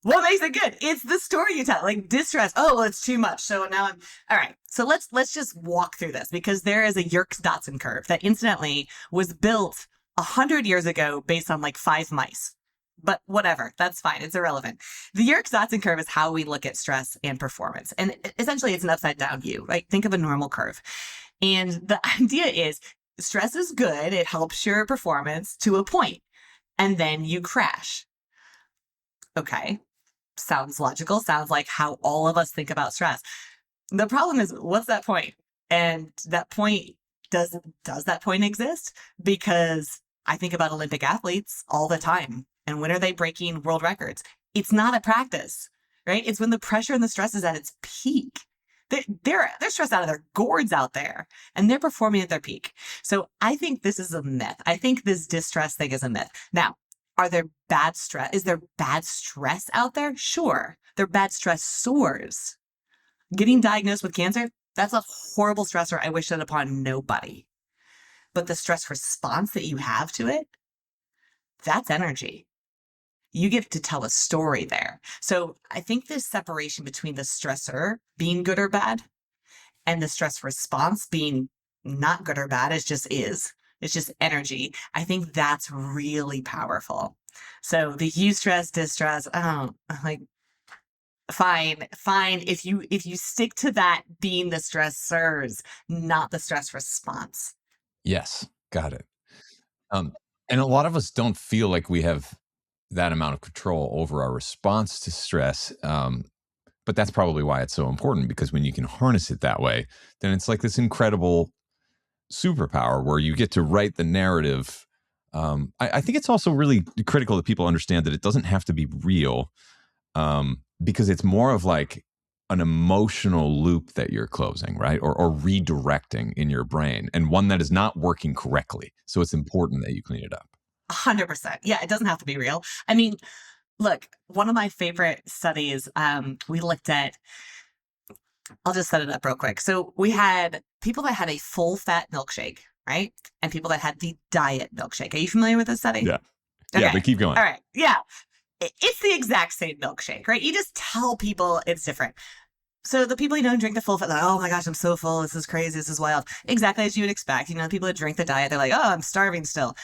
What makes it good? It's the story you tell. Like distress. Oh, well, it's too much. So now I'm all right. So let's just walk through this, because there is a Yerkes-Dodson curve that incidentally was built 100 years ago based on like 5 mice. But whatever, that's fine. It's irrelevant. The Yerkes-Dodson curve is how we look at stress and performance. And essentially, it's an upside down view, right? Think of a normal curve. And the idea is stress is good. It helps your performance to a point, and then you crash. Okay. Sounds logical. Sounds like how all of us think about stress. The problem is, what's that point? And that point, does that point exist? Because I think about Olympic athletes all the time. And when are they breaking world records? It's not at practice, right? It's when the pressure and the stress is at its peak. They're stressed out of their gourds out there, and they're performing at their peak. So I think this is a myth. I think this distress thing is a myth. Now, is there bad stress out there? Sure. There are bad stressors. Getting diagnosed with cancer, that's a horrible stressor. I wish that upon nobody. But the stress response that you have to it, that's energy. You get to tell a story there. So I think this separation between the stressor being good or bad and the stress response being not good or bad is. It's just energy. I think that's really powerful. So the eustress, distress, like fine. If you stick to that being the stressors, not the stress response. Yes, got it. Um, and a lot of us don't feel like we have that amount of control over our response to stress. But that's probably why it's so important, because when you can harness it that way, then it's like this incredible superpower where you get to write the narrative. I think it's also really critical that people understand that it doesn't have to be real, because it's more of like an emotional loop that you're closing, right? Or redirecting in your brain, and one that is not working correctly. So it's important that you clean it up. 100%. Yeah, it doesn't have to be real. I mean, look, one of my favorite studies, we looked at, I'll just set it up real quick. So we had people that had a full fat milkshake, right? And people that had the diet milkshake. Are you familiar with this study? Yeah. Yeah, Okay. but keep going. All right. Yeah. It's the exact same milkshake, right? You just tell people it's different. So the people, drink the full fat, like, oh my gosh, I'm so full. This is crazy. This is wild. Exactly as you would expect. The people that drink the diet, they're like, oh, I'm starving still.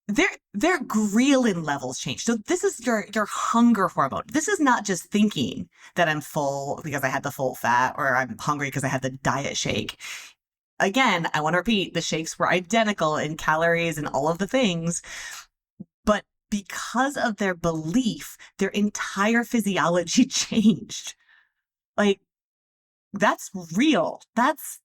Their ghrelin levels change. So this is your hunger hormone. This is not just thinking that I'm full because I had the full fat, or I'm hungry because I had the diet shake. Again, I want to repeat, the shakes were identical in calories and all of the things, but because of their belief, their entire physiology changed. Like, that's real. That's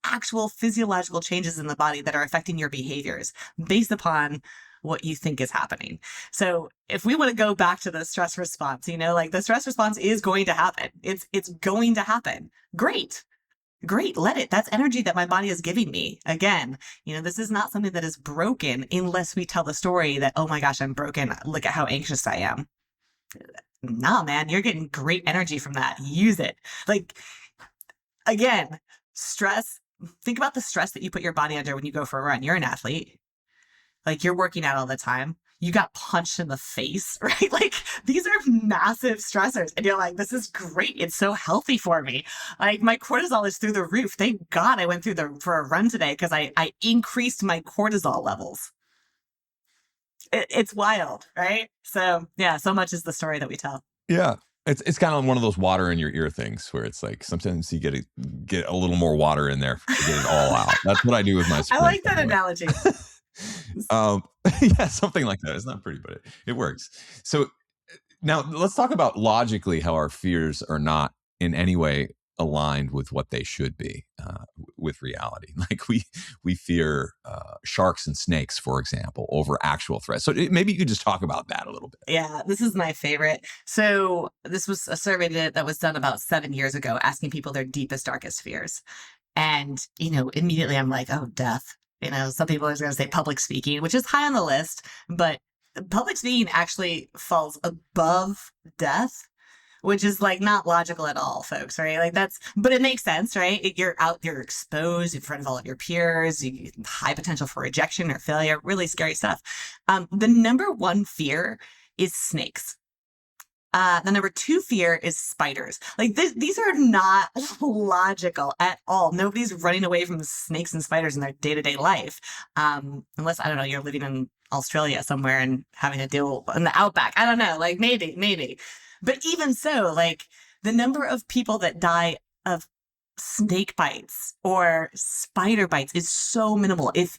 actual physiological changes in the body that are affecting your behaviors based upon what you think is happening. So if we want to go back to the stress response, like the stress response is going to happen. It's going to happen. Great. Let it. That's energy that my body is giving me. Again, this is not something that is broken unless we tell the story that, oh my gosh, I'm broken. Look at how anxious I am. Nah, man, you're getting great energy from that. Use it. Like, again, stress. Think about the stress that you put your body under when you go for a run. You're an athlete. Like, you're working out all the time. You got punched in the face, right? Like, these are massive stressors. And you're like, this is great. It's so healthy for me. Like, my cortisol is through the roof. Thank God I went for a run today because I increased my cortisol levels. It's wild, right? So, yeah, so much is the story that we tell. Yeah. It's kind of one of those water in your ear things where it's like sometimes you get a little more water in there to get it all out. That's what I do with my I sprint, like that by the way. analogy. Yeah, something like that. It's not pretty, but it works. So now let's talk about logically how our fears are not in any way aligned with what they should be, with reality. Like we fear sharks and snakes, for example, over actual threats. So maybe you could just talk about that a little bit. Yeah, this is my favorite. So this was a survey that was done about 7 years ago, asking people their deepest, darkest fears. And, immediately I'm like, oh, death. Some people are going to say public speaking, which is high on the list, but public speaking actually falls above death, which is like not logical at all, folks, right? Like but it makes sense, right? You're exposed in front of all of your peers, high potential for rejection or failure, really scary stuff. The number one fear is snakes. The number two fear is spiders. Like these are not logical at all. Nobody's running away from snakes and spiders in their day-to-day life. Unless, I don't know, you're living in Australia somewhere and having to deal in the outback. I don't know, like maybe. But even so, like the number of people that die of snake bites or spider bites is so minimal. If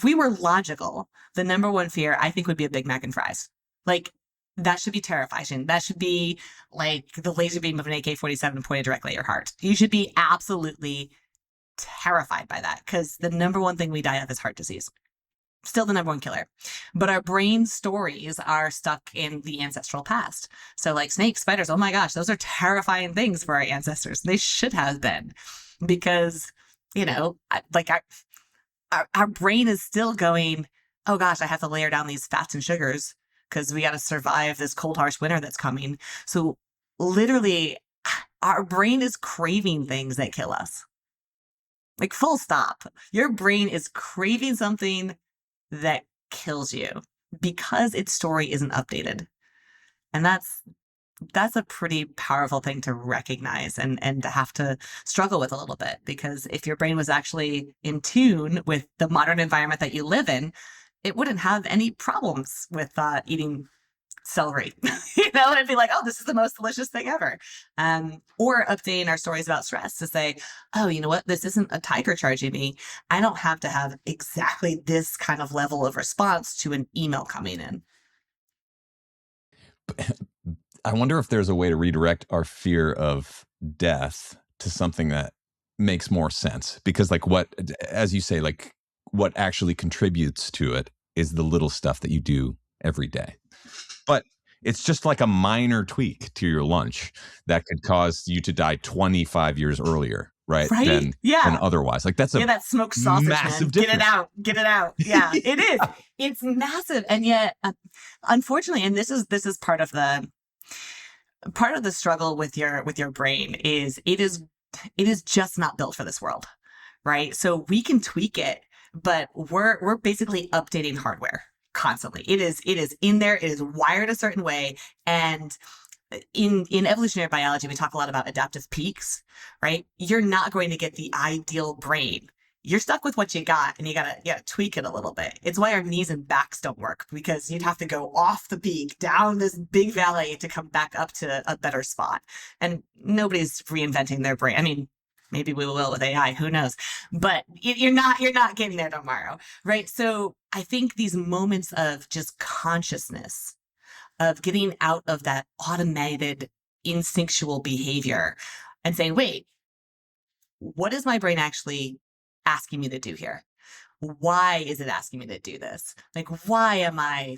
we were logical, the number one fear I think would be a Big Mac and fries. Like, that should be terrifying. That should be like the laser beam of an AK-47 pointed directly at your heart. You should be absolutely terrified by that, because the number one thing we die of is heart disease. Still the number one killer. But our brain stories are stuck in the ancestral past. So like snakes, spiders, oh my gosh, those are terrifying things for our ancestors. They should have been, because, our brain is still going, oh gosh, I have to layer down these fats and sugars because we got to survive this cold, harsh winter that's coming. So literally, our brain is craving things that kill us. Like, full stop. Your brain is craving something that kills you because its story isn't updated. And that's a pretty powerful thing to recognize and to have to struggle with a little bit, because if your brain was actually in tune with the modern environment that you live in, it wouldn't have any problems with eating celery. It'd be like, oh, this is the most delicious thing ever. Or updating our stories about stress to say, oh, you know what? This isn't a tiger charging me. I don't have to have exactly this kind of level of response to an email coming in. I wonder if there's a way to redirect our fear of death to something that makes more sense. Because, like, what, as you say, like, what actually contributes to it is the little stuff that you do every day. But it's just like a minor tweak to your lunch that could cause you to die 25 years earlier, right? Right? Than Yeah. otherwise. Like, that's a Yeah, that smoked sausage, massive man. difference. Get it out. Get it out. Yeah, it is. Yeah. It's massive. And yet, unfortunately, and this is part of the struggle with your brain is it is just not built for this world, right? So we can tweak it, but we're basically updating hardware constantly. It is in there, it is wired a certain way. And in evolutionary biology, we talk a lot about adaptive peaks, right? You're not going to get the ideal brain. You're stuck with what you got, and you gotta tweak it a little bit. It's why our knees and backs don't work, because you'd have to go off the peak down this big valley to come back up to a better spot. And nobody's reinventing their brain. I mean, maybe we will with AI, who knows? But you're not getting there tomorrow, right? So I think these moments of just consciousness, of getting out of that automated instinctual behavior and saying, wait, what is my brain actually asking me to do here? Why is it asking me to do this? Like, why am I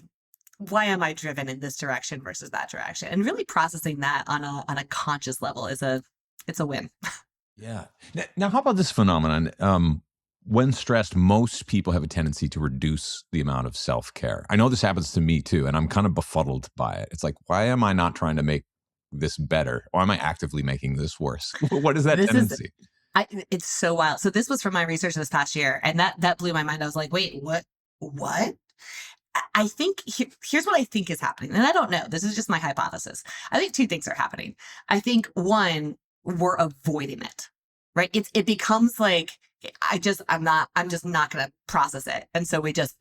driven in this direction versus that direction? And really processing that on a conscious level it's a win. Yeah. Now, how about this phenomenon? When stressed, most people have a tendency to reduce the amount of self care. I know this happens to me too, and I'm kind of befuddled by it. It's like, why am I not trying to make this better? Or am I actively making this worse? What is that This is tendency? it's so wild. So this was from my research this past year, and that blew my mind. I was like, wait, what? What? I think here's what I think is happening, and I don't know. This is just my hypothesis. I think two things are happening. I think one, we're avoiding it, right? It becomes like I'm just not going to process it, and so we just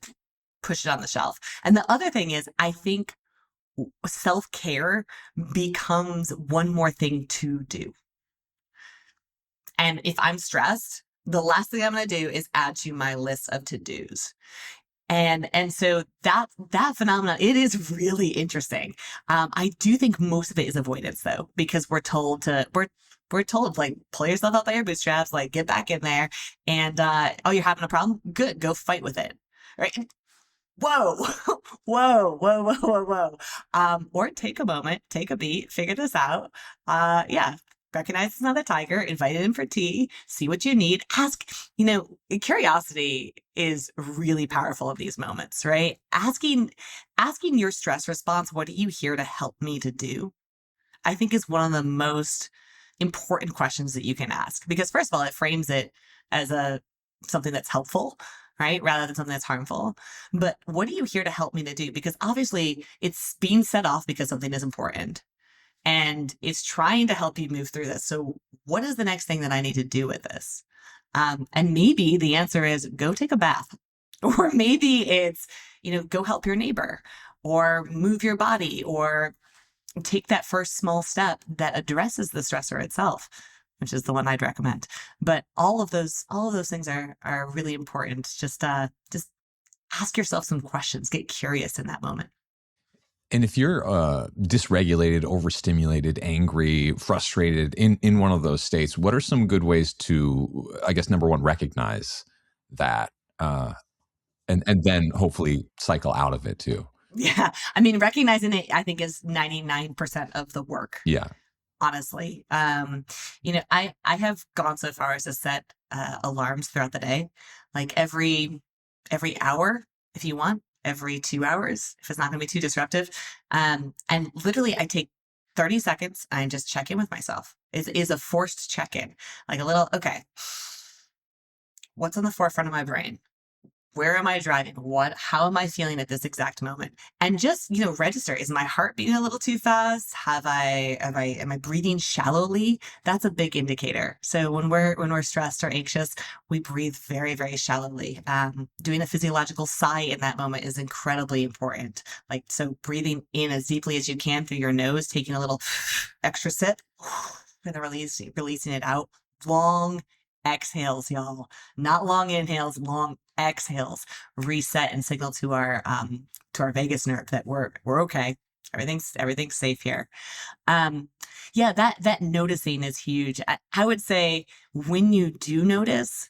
push it on the shelf. And the other thing is, I think self care becomes one more thing to do. And if I'm stressed, the last thing I'm going to do is add to my list of to dos. And so that phenomenon, it is really interesting. I do think most of it is avoidance, though, because we're told, like, pull yourself up by your bootstraps, like, get back in there, and oh, you're having a problem, good, go fight with it, right? Whoa, whoa, whoa, whoa, whoa, whoa. Or take a moment, take a beat, figure this out. Yeah, recognize it's not a tiger, invite it in for tea, see what you need, ask. Curiosity is really powerful in these moments, right? Asking your stress response, what are you here to help me to do? I think is one of the most important questions that you can ask, because first of all, it frames it as something that's helpful, right? Rather than something that's harmful. But what are you here to help me to do? Because obviously it's being set off because something is important, and it's trying to help you move through this. So what is the next thing that I need to do with this? And maybe the answer is go take a bath, or maybe it's, go help your neighbor, or move your body, or take that first small step that addresses the stressor itself, which is the one I'd recommend. But all of those things are really important. Just ask yourself some questions, get curious in that moment. And if you're dysregulated, overstimulated, angry, frustrated in one of those states, what are some good ways to, I guess, number one, recognize that, and then hopefully cycle out of it too? Yeah. I mean, recognizing it, I think, is 99% of the work, Yeah. honestly. I have gone so far as to set alarms throughout the day, like every hour, if you want, every 2 hours, if it's not going to be too disruptive. And literally, I take 30 seconds and just check in with myself. Is a forced check in, like a little, okay, what's on the forefront of my brain? Where am I driving? How am I feeling at this exact moment? And just, register. Is my heart beating a little too fast? Am I breathing shallowly? That's a big indicator. So when we're stressed or anxious, we breathe very, very shallowly. Doing a physiological sigh in that moment is incredibly important. Like, so breathing in as deeply as you can through your nose, taking a little extra sip, and then releasing it out. Long exhales, y'all. Not long inhales, long exhales. Reset and signal to our vagus nerve that we're okay. Everything's safe here. Yeah, that noticing is huge. I would say when you do notice,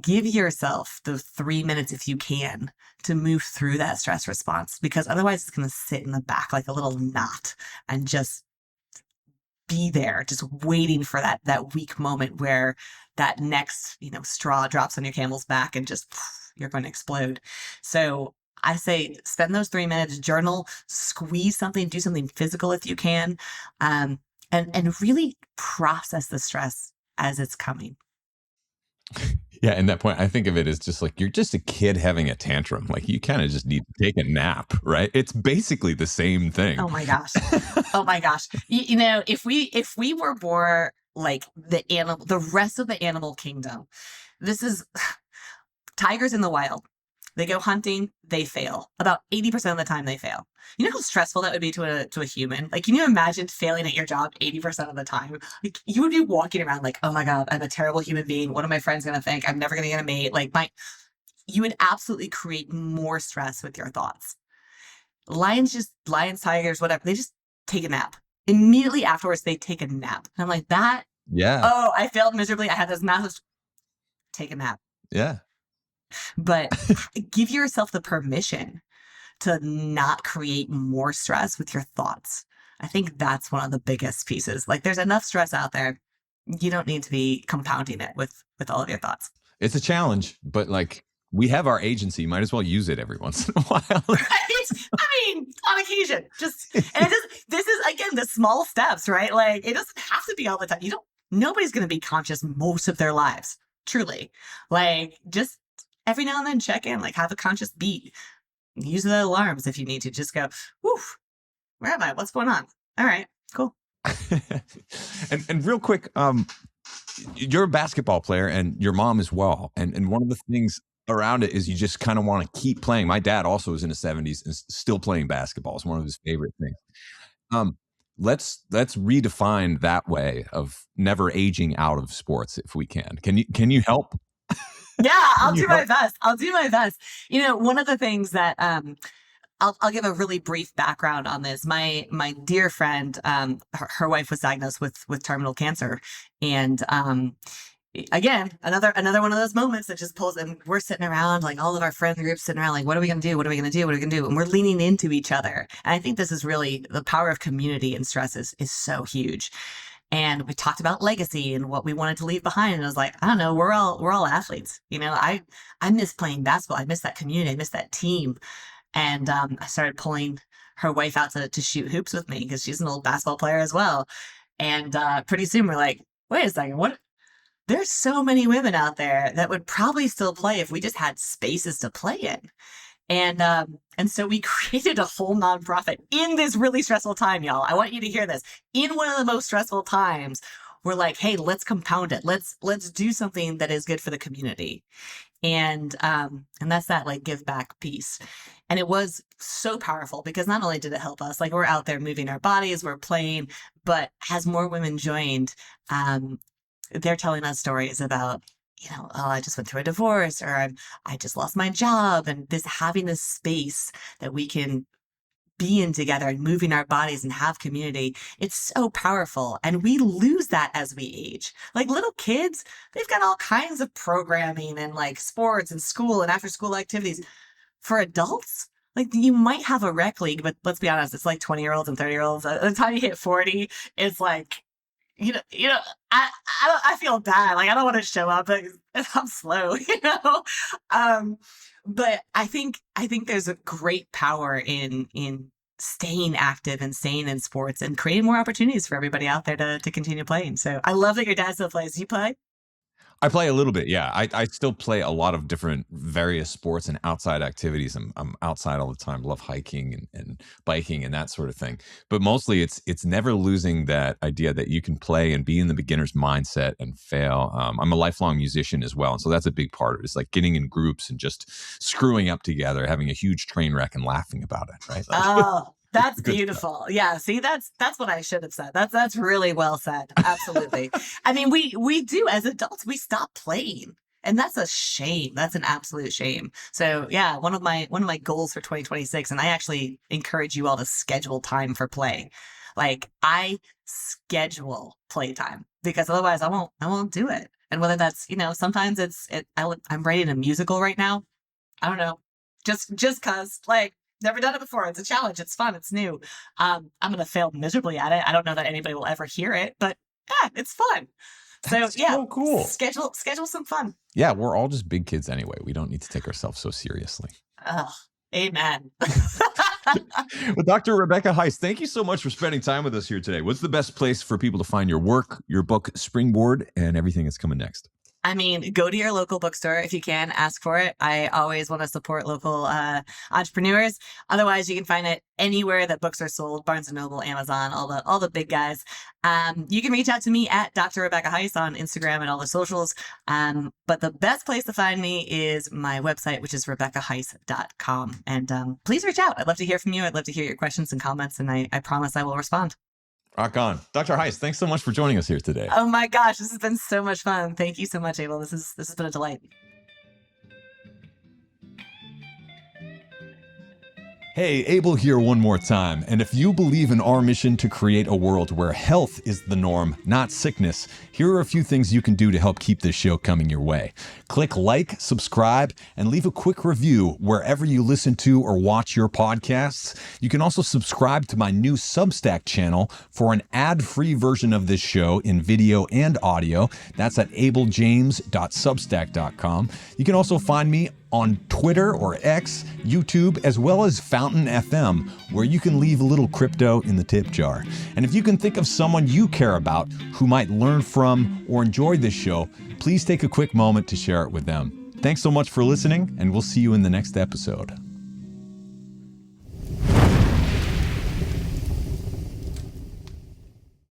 give yourself the 3 minutes if you can to move through that stress response, because otherwise it's going to sit in the back like a little knot and just be there, just waiting for that weak moment where that next, straw drops on your camel's back and just you're going to explode. So I say spend those 3 minutes, journal, squeeze something, do something physical if you can, and really process the stress as it's coming. Yeah, and that point, I think of it as just like you're just a kid having a tantrum. Like you kind of just need to take a nap, right? It's basically the same thing. Oh my gosh. Oh my gosh. If we were more like the rest of the animal kingdom, this is tigers in the wild. They go hunting, they fail. About 80% of the time they fail. You know how stressful that would be to a human? Like, can you imagine failing at your job 80% of the time? Like, you would be walking around like, oh my God, I'm a terrible human being. What are my friends gonna think? I'm never gonna get a mate. Like, you would absolutely create more stress with your thoughts. Lions, tigers, whatever, they just take a nap. Immediately afterwards, they take a nap. And I'm like, Yeah. oh, I failed miserably. I had this massive, take a nap. Yeah. But give yourself the permission to not create more stress with your thoughts. I think that's one of the biggest pieces. Like, there's enough stress out there. You don't need to be compounding it with all of your thoughts. It's a challenge, but like we have our agency. Might as well use it every once in a while. Right? I mean, on occasion, this is again the small steps, right? Like, it doesn't have to be all the time. Nobody's going to be conscious most of their lives, truly. Like, just every now and then check in, like have a conscious beat. Use the alarms if you need to. Just go, woof, where am I? What's going on? All right, cool. and real quick, you're a basketball player and your mom as well. And one of the things around it is you just kind of want to keep playing. My dad also is in his 70s and still playing basketball. It's one of his favorite things. Let's redefine that way of never aging out of sports if we can. Can you help? Yeah, I'll do my best. I'll do my best. One of the things that I'll give a really brief background on this. My dear friend, her wife was diagnosed with terminal cancer, and again, another one of those moments that just pulls. And we're sitting around, like all of our friend groups sitting around, like, what are we gonna do? What are we gonna do? What are we gonna do? And we're leaning into each other. And I think this is really the power of community and stress is so huge. And we talked about legacy and what we wanted to leave behind. And I was like, I don't know, we're all athletes. I miss playing basketball. I miss that community. I miss that team. And I started pulling her wife out to shoot hoops with me because she's an old basketball player as well. And pretty soon we're like, wait a second, what? There's so many women out there that would probably still play if we just had spaces to play in. And so we created a whole nonprofit in this really stressful time, y'all. I want you to hear this. In one of the most stressful times, we're like, hey, let's compound it. Let's do something that is good for the community. And that's that like give back piece. And it was so powerful because not only did it help us, like we're out there moving our bodies, we're playing, but as more women joined, they're telling us stories about, oh, I just went through a divorce, or I just lost my job, and having this space that we can be in together and moving our bodies and have community. It's so powerful. And we lose that as we age. Like little kids, they've got all kinds of programming and like sports and school and after school activities. For adults, like you might have a rec league, but let's be honest, it's like 20-year-olds and 30-year-olds. By the time you hit 40, it's like, I feel bad. Like I don't want to show up, but I'm slow, But I think there's a great power in staying active and staying in sports and creating more opportunities for everybody out there to continue playing. So I love that your dad still plays. Do you play? I play a little bit, yeah. I still play a lot of different various sports and outside activities. I'm outside all the time. Love hiking and biking and that sort of thing. But mostly it's never losing that idea that you can play and be in the beginner's mindset and fail. I'm a lifelong musician as well. And so that's a big part of it. It's like getting in groups and just screwing up together, having a huge train wreck and laughing about it, right? Oh, that's Good stuff. beautiful. Yeah, see, that's what I should have said. That's really well said. Absolutely. I mean, we do as adults, we stop playing. And that's a shame. That's an absolute shame. So yeah, one of my goals for 2026, and I actually encourage you all to schedule time for play. Like I schedule playtime because otherwise I won't do it. And whether that's, sometimes I'm writing a musical right now. I don't know. Just cause like never done it before. It's a challenge. It's fun. It's new. I'm gonna fail miserably at it. I don't know that anybody will ever hear it, but yeah, it's fun. So That's yeah, so cool. schedule some fun. Yeah, we're all just big kids anyway. We don't need to take ourselves so seriously. Ugh, amen. Well, Dr. Rebecca Heiss, thank you so much for spending time with us here today. What's the best place for people to find your work, your book, Springboard, and everything that's coming next? I mean, go to your local bookstore if you can, ask for it. I always want to support local entrepreneurs. Otherwise, you can find it anywhere that books are sold, Barnes & Noble, Amazon, all the big guys. You can reach out to me at Dr. Rebecca Heiss on Instagram and all the socials. But the best place to find me is my website, which is RebeccaHeiss.com. And please reach out. I'd love to hear from you. I'd love to hear your questions and comments, and I promise I will respond. Rock on. Dr. Heiss, thanks so much for joining us here today. Oh my gosh, this has been so much fun. Thank you so much, Abel. This has been a delight. Hey, Abel here one more time. And if you believe in our mission to create a world where health is the norm, not sickness, here are a few things you can do to help keep this show coming your way. Click like, subscribe, and leave a quick review wherever you listen to or watch your podcasts. You can also subscribe to my new Substack channel for an ad-free version of this show in video and audio. That's at abeljames.substack.com. You can also find me on Twitter or X, YouTube, as well as Fountain FM, where you can leave a little crypto in the tip jar. And if you can think of someone you care about who might learn from or enjoy this show, please take a quick moment to share it with them. Thanks so much for listening, and we'll see you in the next episode.